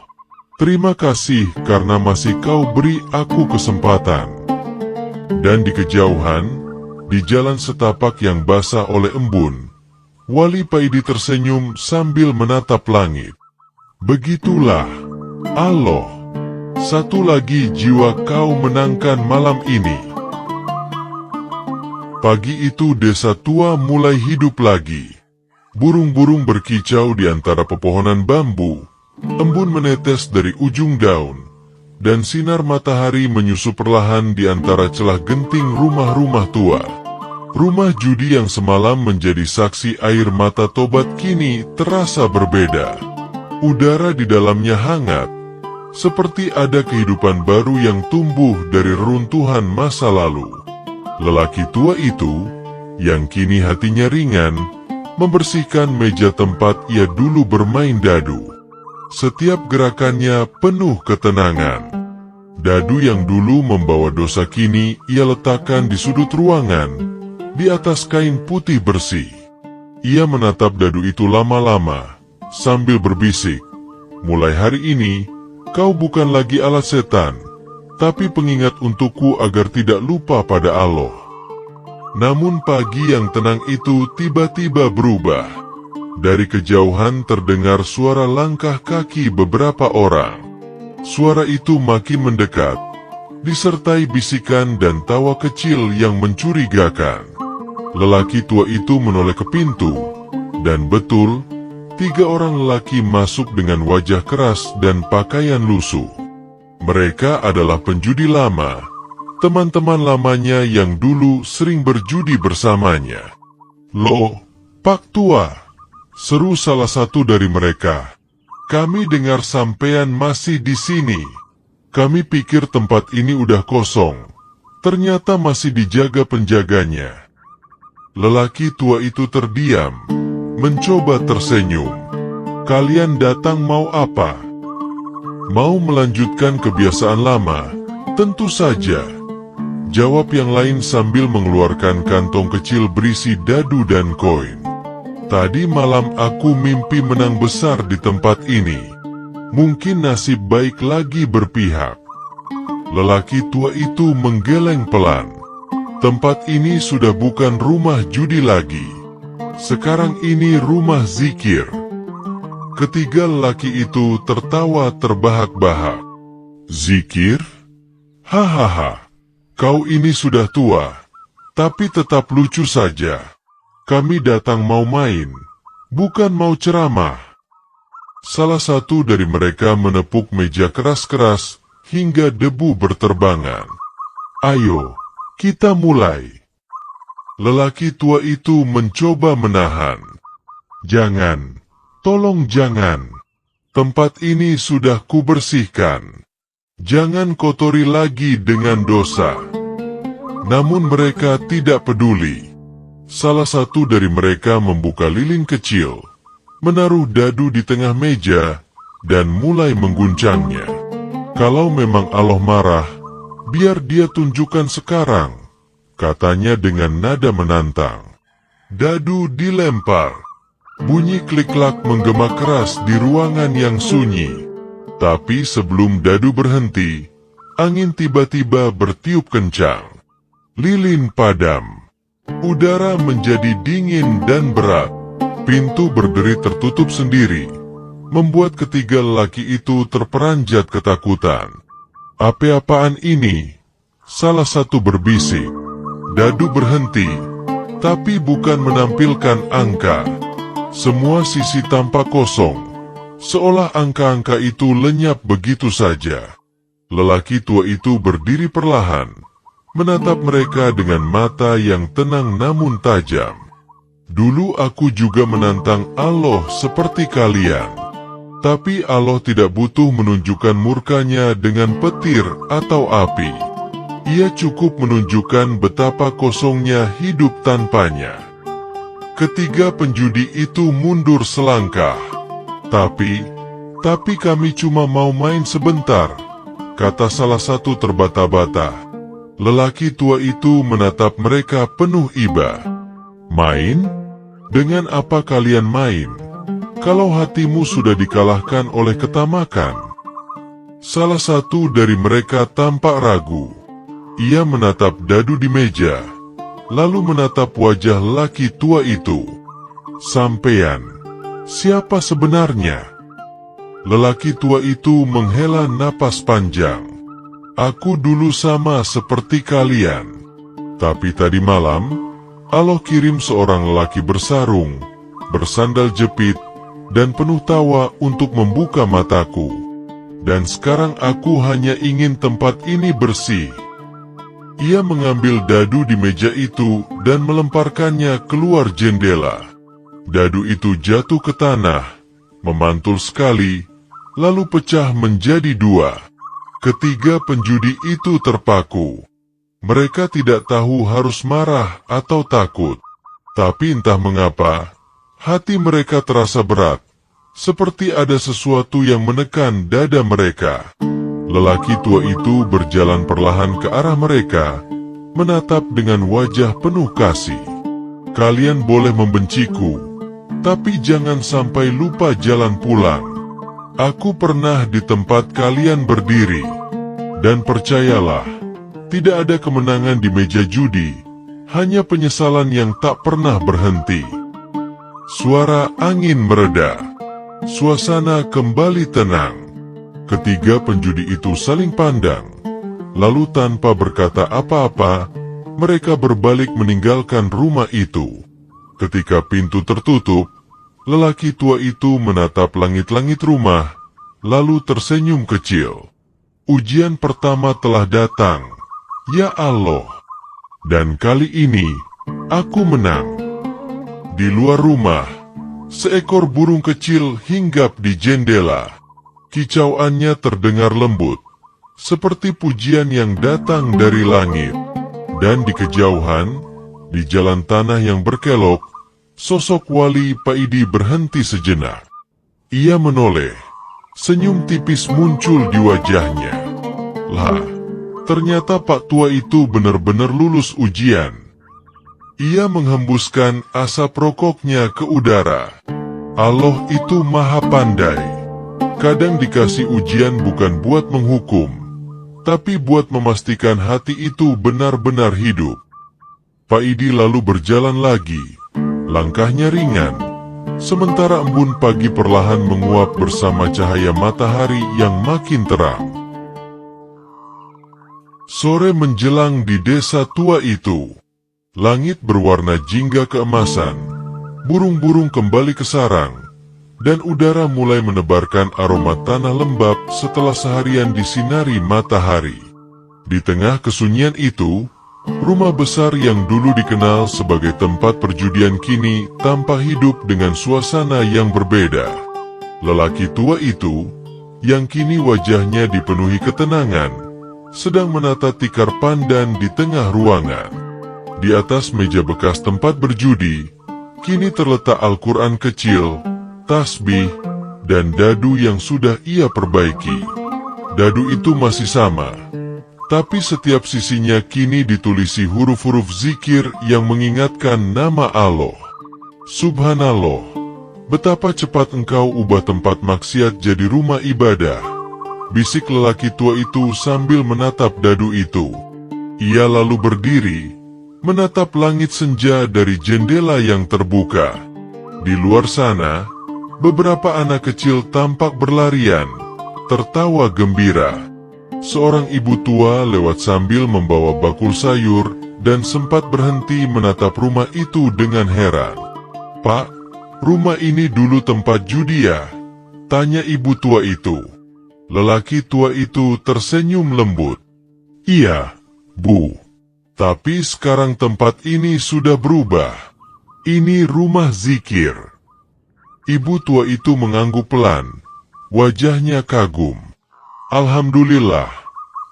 Terima kasih karena masih Kau beri aku kesempatan." Dan di kejauhan, di jalan setapak yang basah oleh embun, Wali Paidi tersenyum sambil menatap langit. "Begitulah, Allah. Satu lagi jiwa Kau menangkan malam ini." Pagi itu desa tua mulai hidup lagi. Burung-burung berkicau di antara pepohonan bambu. Embun menetes dari ujung daun, dan sinar matahari menyusup perlahan di antara celah genting rumah-rumah tua. Rumah judi yang semalam menjadi saksi air mata tobat kini terasa berbeda. Udara di dalamnya hangat, seperti ada kehidupan baru yang tumbuh dari reruntuhan masa lalu. Lelaki tua itu, yang kini hatinya ringan, membersihkan meja tempat ia dulu bermain dadu. Setiap gerakannya penuh ketenangan. Dadu yang dulu membawa dosa kini ia letakkan di sudut ruangan, di atas kain putih bersih. Ia menatap dadu itu lama-lama, sambil berbisik, "Mulai hari ini, kau bukan lagi alat setan, tapi pengingat untukku agar tidak lupa pada Allah." Namun pagi yang tenang itu tiba-tiba berubah. Dari kejauhan terdengar suara langkah kaki beberapa orang. Suara itu makin mendekat, disertai bisikan dan tawa kecil yang mencurigakan. Lelaki tua itu menoleh ke pintu, dan betul, 3 orang lelaki masuk dengan wajah keras dan pakaian lusuh. Mereka adalah penjudi lama, teman-teman lamanya yang dulu sering berjudi bersamanya. "Loh, Pak Tua," seru salah satu dari mereka. "Kami dengar sampean masih di sini. Kami pikir tempat ini udah kosong. Ternyata masih dijaga penjaganya." Lelaki tua itu terdiam, mencoba tersenyum. "Kalian datang mau apa?" "Mau melanjutkan kebiasaan lama." "Tentu saja," jawab yang lain sambil mengeluarkan kantong kecil berisi dadu dan koin. "Tadi malam aku mimpi menang besar di tempat ini. Mungkin nasib baik lagi berpihak." Lelaki tua itu menggeleng pelan. Tempat ini sudah bukan rumah judi lagi. Sekarang ini rumah zikir. Ketiga lelaki itu tertawa terbahak-bahak. "Zikir? Hahaha, kau ini sudah tua, tapi tetap lucu saja. Kami datang mau main, bukan mau ceramah." Salah satu dari mereka menepuk meja keras-keras hingga debu berterbangan. "Ayo, kita mulai." Lelaki tua itu mencoba menahan. "Jangan, tolong jangan. Tempat ini sudah kubersihkan. Jangan kotori lagi dengan dosa." Namun mereka tidak peduli. Salah satu dari mereka membuka lilin kecil, menaruh dadu di tengah meja, dan mulai mengguncangnya. "Kalau memang Allah marah, biar Dia tunjukkan sekarang," katanya dengan nada menantang. Dadu dilempar. Bunyi klik-klak menggema keras di ruangan yang sunyi. Tapi sebelum dadu berhenti, angin tiba-tiba bertiup kencang. Lilin padam. Udara menjadi dingin dan berat. Pintu berderi tertutup sendiri, membuat ketiga lelaki itu terperanjat ketakutan. "Apa-apaan ini?" salah satu berbisik. Dadu berhenti, tapi bukan menampilkan angka. Semua sisi tampak kosong, seolah angka-angka itu lenyap begitu saja. Lelaki tua itu berdiri perlahan, menatap mereka dengan mata yang tenang namun tajam. Dulu aku juga menantang Allah seperti kalian. Tapi Allah tidak butuh menunjukkan murkanya dengan petir atau api. Ia cukup menunjukkan betapa kosongnya hidup tanpanya. Ketiga penjudi itu mundur selangkah. Tapi kami cuma mau main sebentar, kata salah satu terbata-bata. Lelaki tua itu menatap mereka penuh iba. Main? Dengan apa kalian main? Kalau hatimu sudah dikalahkan oleh ketamakan. Salah satu dari mereka tampak ragu. Ia menatap dadu di meja, lalu menatap wajah laki tua itu. Sampean, siapa sebenarnya? Lelaki tua itu menghela napas panjang. Aku dulu sama seperti kalian. Tapi tadi malam, Allah kirim seorang lelaki bersarung, bersandal jepit, dan penuh tawa untuk membuka mataku. Dan sekarang aku hanya ingin tempat ini bersih. Ia mengambil dadu di meja itu dan melemparkannya keluar jendela. Dadu itu jatuh ke tanah, memantul sekali, lalu pecah menjadi dua. Ketiga penjudi itu terpaku. Mereka tidak tahu harus marah atau takut. Tapi entah mengapa, hati mereka terasa berat, seperti ada sesuatu yang menekan dada mereka. Lelaki tua itu berjalan perlahan ke arah mereka, menatap dengan wajah penuh kasih. Kalian boleh membenciku, tapi jangan sampai lupa jalan pulang. Aku pernah di tempat kalian berdiri, dan percayalah, tidak ada kemenangan di meja judi, hanya penyesalan yang tak pernah berhenti. Suara angin mereda. Suasana kembali tenang. Ketiga penjudi itu saling pandang. Lalu tanpa berkata apa-apa, mereka berbalik meninggalkan rumah itu. Ketika pintu tertutup, lelaki tua itu menatap langit-langit rumah, lalu tersenyum kecil. Ujian pertama telah datang. Ya Allah, dan kali ini, aku menang. Di luar rumah, seekor burung kecil hinggap di jendela. Kicauannya terdengar lembut, seperti pujian yang datang dari langit. Dan di kejauhan, di jalan tanah yang berkelok, sosok Wali Paidi berhenti sejenak. Ia menoleh, senyum tipis muncul di wajahnya. Lah, ternyata Pak Tua itu benar-benar lulus ujian. Ia menghembuskan asap rokoknya ke udara. Allah itu maha pandai. Kadang dikasih ujian bukan buat menghukum, tapi buat memastikan hati itu benar-benar hidup. Pak Idi lalu berjalan lagi. Langkahnya ringan, sementara embun pagi perlahan menguap bersama cahaya matahari yang makin terang. Sore menjelang di desa tua itu. Langit berwarna jingga keemasan, burung-burung kembali ke sarang, dan udara mulai menebarkan aroma tanah lembab setelah seharian disinari matahari. Di tengah kesunyian itu, rumah besar yang dulu dikenal sebagai tempat perjudian kini tampak hidup dengan suasana yang berbeda. Lelaki tua itu, yang kini wajahnya dipenuhi ketenangan, sedang menata tikar pandan di tengah ruangan. Di atas meja bekas tempat berjudi, kini terletak Al-Quran kecil, tasbih, dan dadu yang sudah ia perbaiki. Dadu itu masih sama, tapi setiap sisinya kini ditulisi huruf-huruf zikir yang mengingatkan nama Allah. Subhanallah, betapa cepat engkau ubah tempat maksiat jadi rumah ibadah, bisik lelaki tua itu sambil menatap dadu itu. Ia lalu berdiri, menatap langit senja dari jendela yang terbuka. Di luar sana, beberapa anak kecil tampak berlarian, tertawa gembira. Seorang ibu tua lewat sambil membawa bakul sayur dan sempat berhenti menatap rumah itu dengan heran. "Pak, rumah ini dulu tempat judi ya?" tanya ibu tua itu. Lelaki tua itu tersenyum lembut. "Iya, Bu. Tapi sekarang tempat ini sudah berubah. Ini rumah zikir. Ibu tua itu mengangguk pelan. Wajahnya kagum. Alhamdulillah,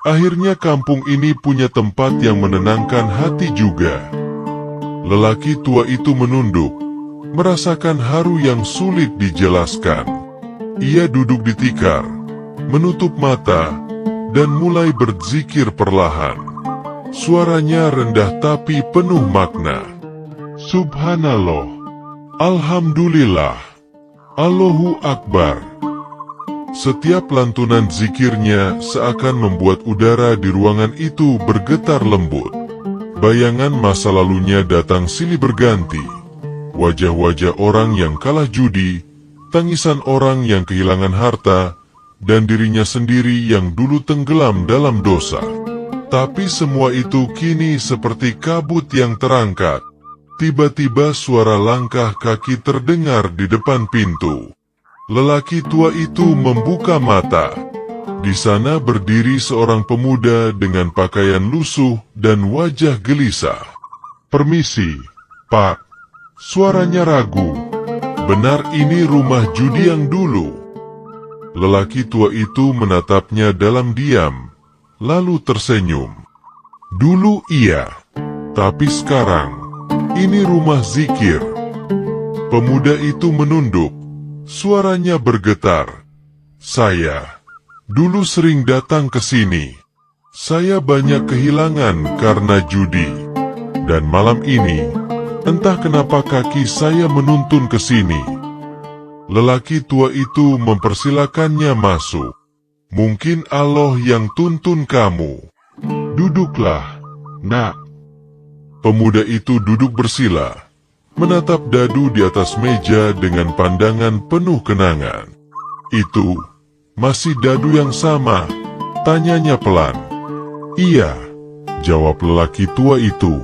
akhirnya kampung ini punya tempat yang menenangkan hati juga. Lelaki tua itu menunduk, merasakan haru yang sulit dijelaskan. Ia duduk di tikar, menutup mata, dan mulai berzikir perlahan. Suaranya rendah tapi penuh makna. Subhanallah, Alhamdulillah, Allahu Akbar. Setiap lantunan zikirnya seakan membuat udara di ruangan itu bergetar lembut. Bayangan masa lalunya datang silih berganti. Wajah-wajah orang yang kalah judi, tangisan orang yang kehilangan harta, dan dirinya sendiri yang dulu tenggelam dalam dosa. Tapi semua itu kini seperti kabut yang terangkat. Tiba-tiba suara langkah kaki terdengar di depan pintu. Lelaki tua itu membuka mata. Di sana berdiri seorang pemuda dengan pakaian lusuh dan wajah gelisah. "Permisi, Pak." Suaranya ragu. Benar ini rumah judi yang dulu? Lelaki tua itu menatapnya dalam diam, lalu tersenyum. "Dulu iya, tapi sekarang ini rumah zikir." Pemuda itu menunduk. Suaranya bergetar. "Saya dulu sering datang ke sini. Saya banyak kehilangan karena judi. Dan malam ini, entah kenapa kaki saya menuntun ke sini." Lelaki tua itu mempersilakannya masuk. "Mungkin Allah yang tuntun kamu. Duduklah, Nak." Pemuda itu duduk bersila, menatap dadu di atas meja dengan pandangan penuh kenangan. "Itu masih dadu yang sama?" tanyanya pelan. "Iya," jawab lelaki tua itu.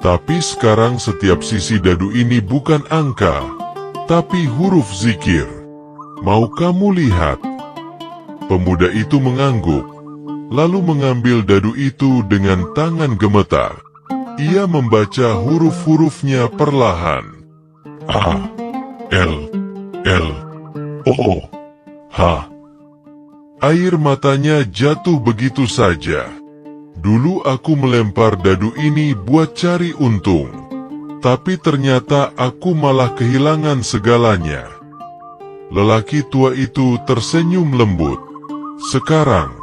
"Tapi sekarang setiap sisi dadu ini bukan angka, tapi huruf zikir. Mau kamu lihat?" Pemuda itu mengangguk, lalu mengambil dadu itu dengan tangan gemetar. Ia membaca huruf-hurufnya perlahan. A, L, L, O, H. Air matanya jatuh begitu saja. "Dulu aku melempar dadu ini buat cari untung. Tapi ternyata aku malah kehilangan segalanya." Lelaki tua itu tersenyum lembut. "Sekarang,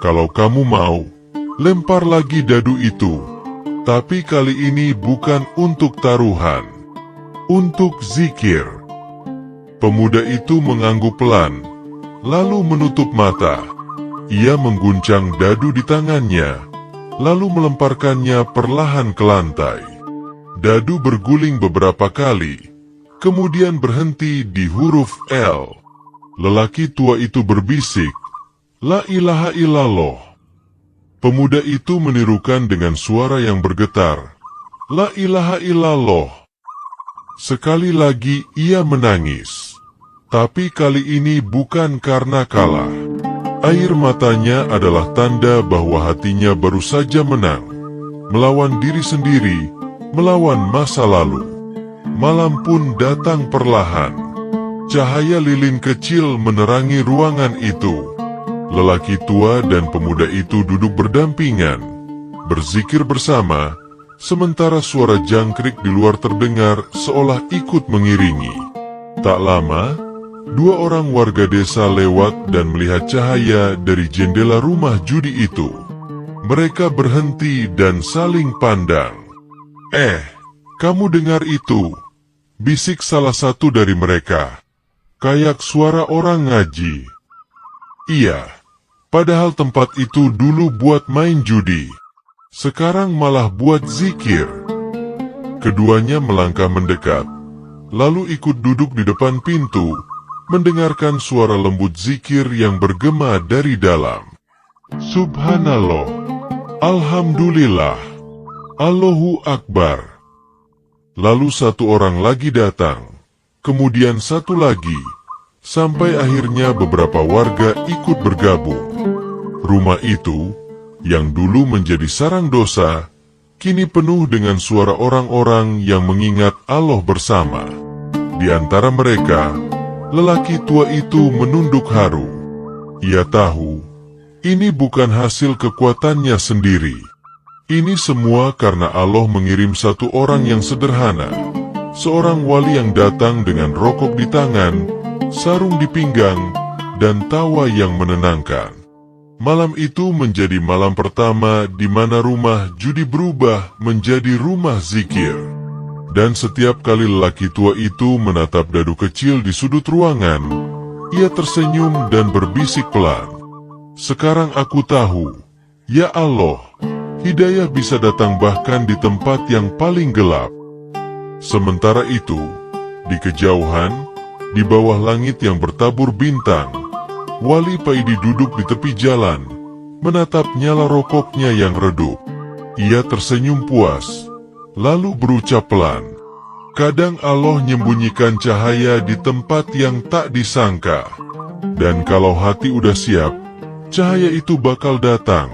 kalau kamu mau, lempar lagi dadu itu. Tapi kali ini bukan untuk taruhan, untuk zikir." Pemuda itu mengangguk pelan, lalu menutup mata. Ia mengguncang dadu di tangannya, lalu melemparkannya perlahan ke lantai. Dadu berguling beberapa kali, kemudian berhenti di huruf L. Lelaki tua itu berbisik, "La ilaha illallah." Pemuda itu menirukan dengan suara yang bergetar, "La ilaha illallah." Sekali lagi ia menangis. Tapi kali ini bukan karena kalah. Air matanya adalah tanda bahwa hatinya baru saja menang. Melawan diri sendiri, melawan masa lalu. Malam pun datang perlahan. Cahaya lilin kecil menerangi ruangan itu. Lelaki tua dan pemuda itu duduk berdampingan, berzikir bersama, sementara suara jangkrik di luar terdengar seolah ikut mengiringi. Tak lama, dua orang warga desa lewat dan melihat cahaya dari jendela rumah judi itu. Mereka berhenti dan saling pandang. Kamu dengar itu?" bisik salah satu dari mereka. "Kayak suara orang ngaji." "Iya. Padahal tempat itu dulu buat main judi. Sekarang malah buat zikir." Keduanya melangkah mendekat, lalu ikut duduk di depan pintu, mendengarkan suara lembut zikir yang bergema dari dalam. "Subhanallah, Alhamdulillah, Allahu Akbar." Lalu satu orang lagi datang, kemudian satu lagi, sampai akhirnya beberapa warga ikut bergabung. Rumah itu, yang dulu menjadi sarang dosa, kini penuh dengan suara orang-orang yang mengingat Allah bersama. Di antara mereka, lelaki tua itu menunduk haru. Ia tahu, ini bukan hasil kekuatannya sendiri. Ini semua karena Allah mengirim satu orang yang sederhana, seorang wali yang datang dengan rokok di tangan, sarung di pinggang, dan tawa yang menenangkan. Malam itu menjadi malam pertama di mana rumah judi berubah menjadi rumah zikir. Dan setiap kali lelaki tua itu menatap dadu kecil di sudut ruangan, ia tersenyum dan berbisik pelan. Sekarang aku tahu, ya Allah, hidayah bisa datang bahkan di tempat yang paling gelap. Sementara itu, di kejauhan, di bawah langit yang bertabur bintang, Wali Paidi duduk di tepi jalan, menatap nyala rokoknya yang redup. Ia tersenyum puas, lalu berucap pelan, "Kadang Allah menyembunyikan cahaya di tempat yang tak disangka. Dan kalau hati udah siap, cahaya itu bakal datang,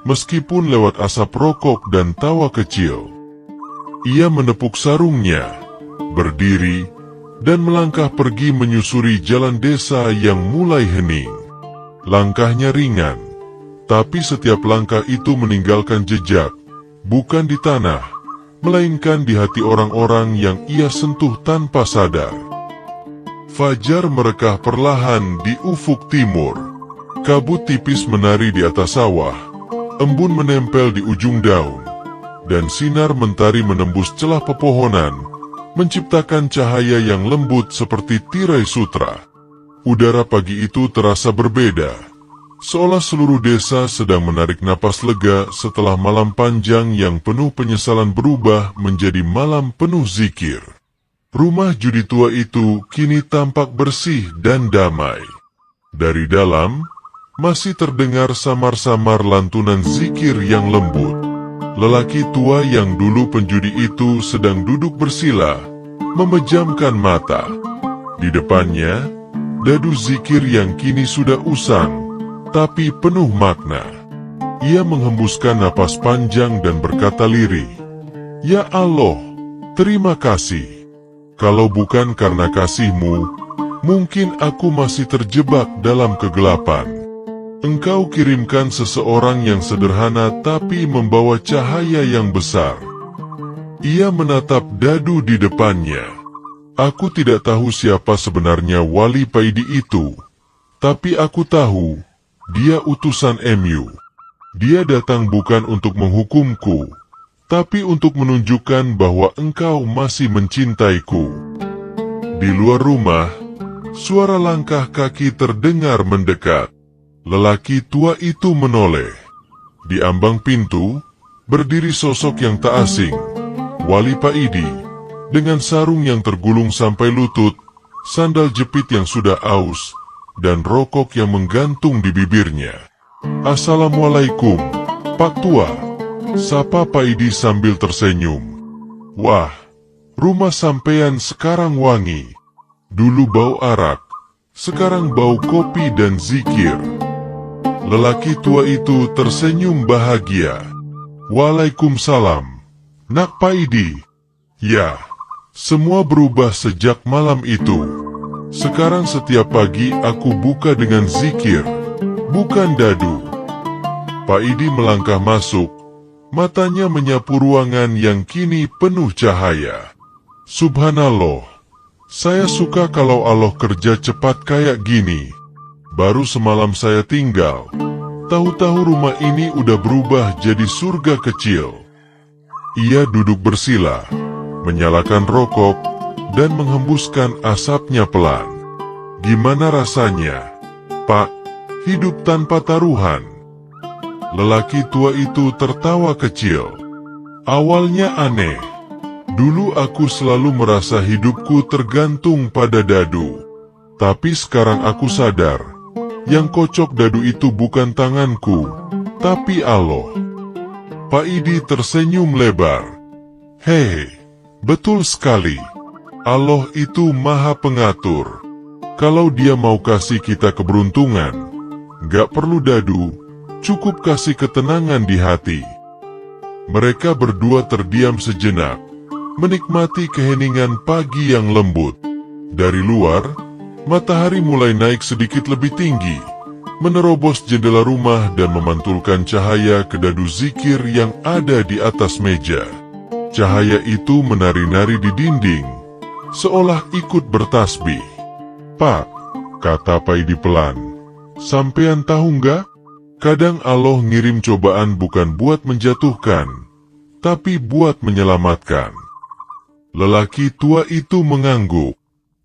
meskipun lewat asap rokok dan tawa kecil." Ia menepuk sarungnya, berdiri, dan melangkah pergi menyusuri jalan desa yang mulai hening. Langkahnya ringan, tapi setiap langkah itu meninggalkan jejak, bukan di tanah, melainkan di hati orang-orang yang ia sentuh tanpa sadar. Fajar merekah perlahan di ufuk timur. Kabut tipis menari di atas sawah, embun menempel di ujung daun, dan sinar mentari menembus celah pepohonan, menciptakan cahaya yang lembut seperti tirai sutra. Udara pagi itu terasa berbeda, seolah seluruh desa sedang menarik napas lega setelah malam panjang yang penuh penyesalan berubah menjadi malam penuh zikir. Rumah judi tua itu kini tampak bersih dan damai. Dari dalam, masih terdengar samar-samar lantunan zikir yang lembut. Lelaki tua yang dulu penjudi itu sedang duduk bersila, memejamkan mata. Di depannya, dadu zikir yang kini sudah usang, tapi penuh makna. Ia menghembuskan napas panjang dan berkata lirih, "Ya Allah, terima kasih. Kalau bukan karena kasih-Mu, mungkin aku masih terjebak dalam kegelapan. Engkau kirimkan seseorang yang sederhana tapi membawa cahaya yang besar." Ia menatap dadu di depannya. "Aku tidak tahu siapa sebenarnya Wali Paidi itu, tapi aku tahu dia utusan MU. Dia datang bukan untuk menghukumku, tapi untuk menunjukkan bahwa engkau masih mencintaiku." Di luar rumah, suara langkah kaki terdengar mendekat. Lelaki tua itu menoleh. Di ambang pintu, berdiri sosok yang tak asing, Wali Paidi, dengan sarung yang tergulung sampai lutut, sandal jepit yang sudah aus, dan rokok yang menggantung di bibirnya. "Assalamualaikum, Pak Tua," sapa Paidi sambil tersenyum. "Wah, rumah sampean sekarang wangi. Dulu bau arak, sekarang bau kopi dan zikir." Lelaki tua itu tersenyum bahagia. "Waalaikumsalam, Nak Paidi." "Ya, semua berubah sejak malam itu. Sekarang setiap pagi aku buka dengan zikir, bukan dadu." Paidi melangkah masuk, matanya menyapu ruangan yang kini penuh cahaya. "Subhanallah, saya suka kalau Allah kerja cepat kayak gini. Baru semalam saya tinggal, tahu-tahu rumah ini udah berubah jadi surga kecil." Ia duduk bersila, menyalakan rokok, dan menghembuskan asapnya pelan. "Gimana rasanya, Pak, hidup tanpa taruhan?" Lelaki tua itu tertawa kecil. "Awalnya aneh. Dulu aku selalu merasa hidupku tergantung pada dadu. Tapi sekarang aku sadar, yang kocok dadu itu bukan tanganku, tapi Allah." Paidi tersenyum lebar. "Hei, betul sekali. Allah itu Maha Pengatur. Kalau Dia mau kasih kita keberuntungan, gak perlu dadu, cukup kasih ketenangan di hati." Mereka berdua terdiam sejenak, menikmati keheningan pagi yang lembut. Dari luar, matahari mulai naik sedikit lebih tinggi, menerobos jendela rumah dan memantulkan cahaya ke dadu zikir yang ada di atas meja. Cahaya itu menari-nari di dinding, seolah ikut bertasbih. "Pak," kata Paidi pelan, "sampean tahu nggak? Kadang Allah ngirim cobaan bukan buat menjatuhkan, tapi buat menyelamatkan." Lelaki tua itu mengangguk.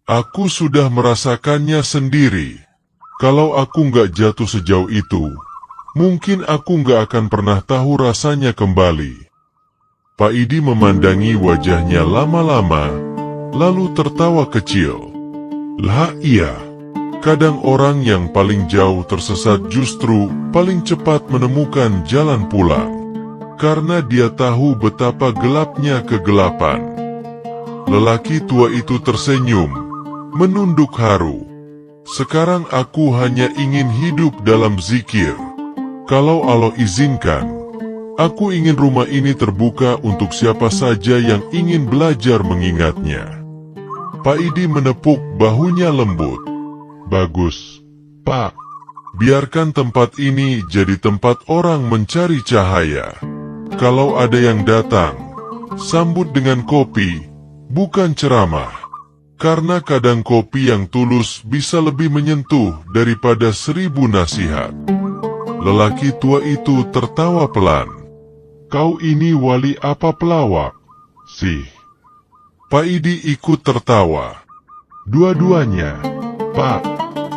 "Aku sudah merasakannya sendiri. Kalau aku nggak jatuh sejauh itu, mungkin aku nggak akan pernah tahu rasanya kembali." Paidi memandangi wajahnya lama-lama, lalu tertawa kecil. "Lah iya, kadang orang yang paling jauh tersesat justru paling cepat menemukan jalan pulang, karena dia tahu betapa gelapnya kegelapan." Lelaki tua itu tersenyum, menunduk haru. "Sekarang aku hanya ingin hidup dalam zikir. Kalau Allah izinkan, aku ingin rumah ini terbuka untuk siapa saja yang ingin belajar mengingatnya." Paidi menepuk bahunya lembut. "Bagus, Pak. Biarkan tempat ini jadi tempat orang mencari cahaya. Kalau ada yang datang, sambut dengan kopi, bukan ceramah. Karena kadang kopi yang tulus bisa lebih menyentuh daripada 1000 nasihat." Lelaki tua itu tertawa pelan. "Kau ini wali apa pelawak sih?" Paidi ikut tertawa. "Dua-duanya, Pak.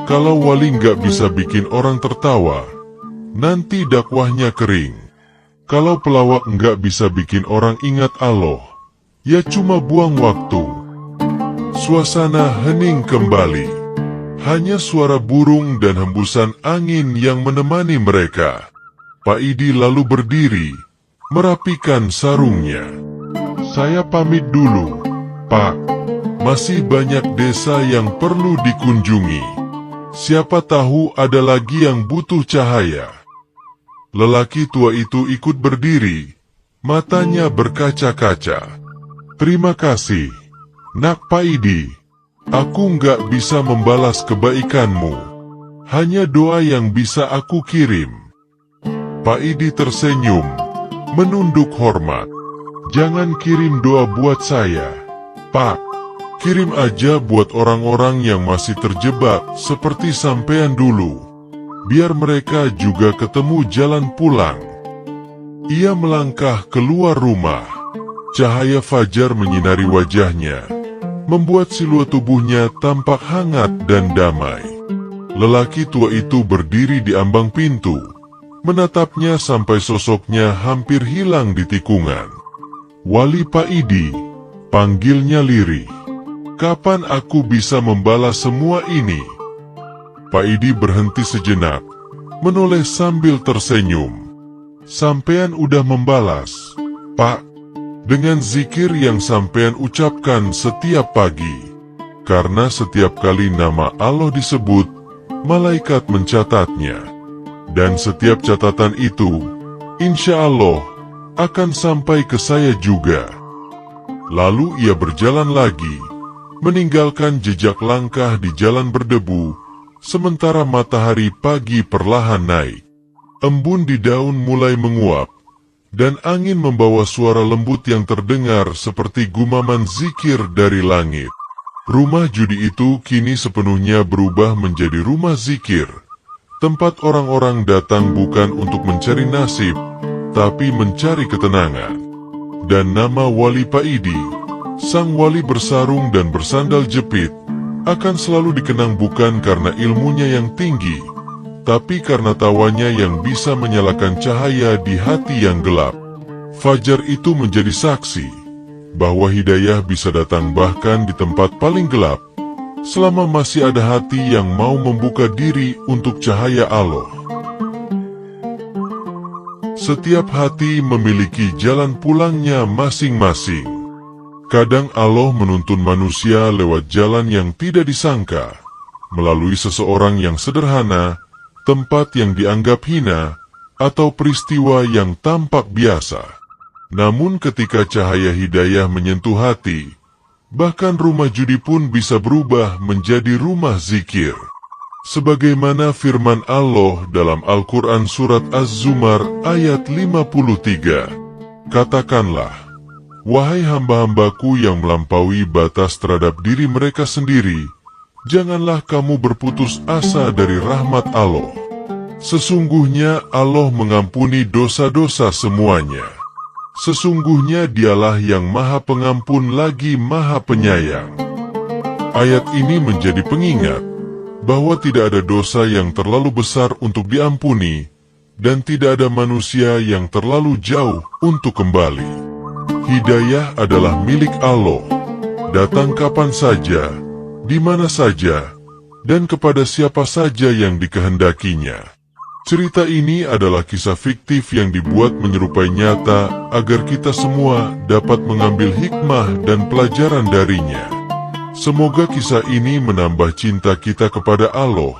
Kalau wali nggak bisa bikin orang tertawa, nanti dakwahnya kering. Kalau pelawak nggak bisa bikin orang ingat Allah, ya cuma buang waktu." Suasana hening kembali. Hanya suara burung dan hembusan angin yang menemani mereka. Paidi lalu berdiri, merapikan sarungnya. "Saya pamit dulu, Pak. Masih banyak desa yang perlu dikunjungi. Siapa tahu ada lagi yang butuh cahaya." Lelaki tua itu ikut berdiri, matanya berkaca-kaca. "Terima kasih, Nak Paidi. Aku nggak bisa membalas kebaikanmu. Hanya doa yang bisa aku kirim." Paidi tersenyum, menunduk hormat. "Jangan kirim doa buat saya, Pak. Kirim aja buat orang-orang yang masih terjebak seperti sampean dulu. Biar mereka juga ketemu jalan pulang." Ia melangkah keluar rumah. Cahaya fajar menyinari wajahnya, membuat siluet tubuhnya tampak hangat dan damai. Lelaki tua itu berdiri di ambang pintu, menatapnya sampai sosoknya hampir hilang di tikungan. "Wali Paidi," panggilnya lirih. "Kapan aku bisa membalas semua ini?" Paidi berhenti sejenak, menoleh sambil tersenyum. "Sampean udah membalas, Pak, dengan zikir yang sampean ucapkan setiap pagi. Karena setiap kali nama Allah disebut, malaikat mencatatnya. Dan setiap catatan itu, insya Allah, akan sampai ke saya juga." Lalu ia berjalan lagi, meninggalkan jejak langkah di jalan berdebu, sementara matahari pagi perlahan naik. Embun di daun mulai menguap, dan angin membawa suara lembut yang terdengar seperti gumaman zikir dari langit. Rumah judi itu kini sepenuhnya berubah menjadi rumah zikir, tempat orang-orang datang bukan untuk mencari nasib, tapi mencari ketenangan. Dan nama Wali Paidi, sang wali bersarung dan bersandal jepit, akan selalu dikenang bukan karena ilmunya yang tinggi, tapi karena tawanya yang bisa menyalakan cahaya di hati yang gelap. Fajar itu menjadi saksi bahwa hidayah bisa datang bahkan di tempat paling gelap, selama masih ada hati yang mau membuka diri untuk cahaya Allah. Setiap hati memiliki jalan pulangnya masing-masing. Kadang Allah menuntun manusia lewat jalan yang tidak disangka, melalui seseorang yang sederhana, tempat yang dianggap hina, atau peristiwa yang tampak biasa. Namun ketika cahaya hidayah menyentuh hati, bahkan rumah judi pun bisa berubah menjadi rumah zikir. Sebagaimana firman Allah dalam Al-Quran Surat Az-Zumar ayat 53, katakanlah, wahai hamba-hambaku yang melampaui batas terhadap diri mereka sendiri, janganlah kamu berputus asa dari rahmat Allah. Sesungguhnya Allah mengampuni dosa-dosa semuanya. Sesungguhnya dialah yang maha pengampun lagi maha penyayang. Ayat ini menjadi pengingat bahwa tidak ada dosa yang terlalu besar untuk diampuni dan tidak ada manusia yang terlalu jauh untuk kembali. Hidayah adalah milik Allah, datang kapan saja, di mana saja, dan kepada siapa saja yang dikehendakinya. Cerita ini adalah kisah fiktif yang dibuat menyerupai nyata agar kita semua dapat mengambil hikmah dan pelajaran darinya. Semoga kisah ini menambah cinta kita kepada Allah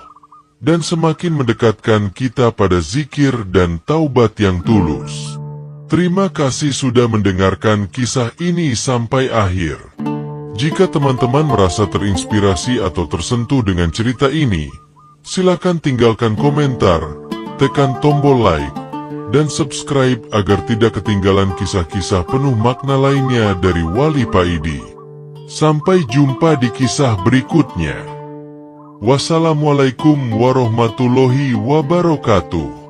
dan semakin mendekatkan kita pada zikir dan taubat yang tulus. Terima kasih sudah mendengarkan kisah ini sampai akhir. Jika teman-teman merasa terinspirasi atau tersentuh dengan cerita ini, silakan tinggalkan komentar, tekan tombol like, dan subscribe agar tidak ketinggalan kisah-kisah penuh makna lainnya dari Wali Paidi. Sampai jumpa di kisah berikutnya. Wassalamualaikum warahmatullahi wabarakatuh.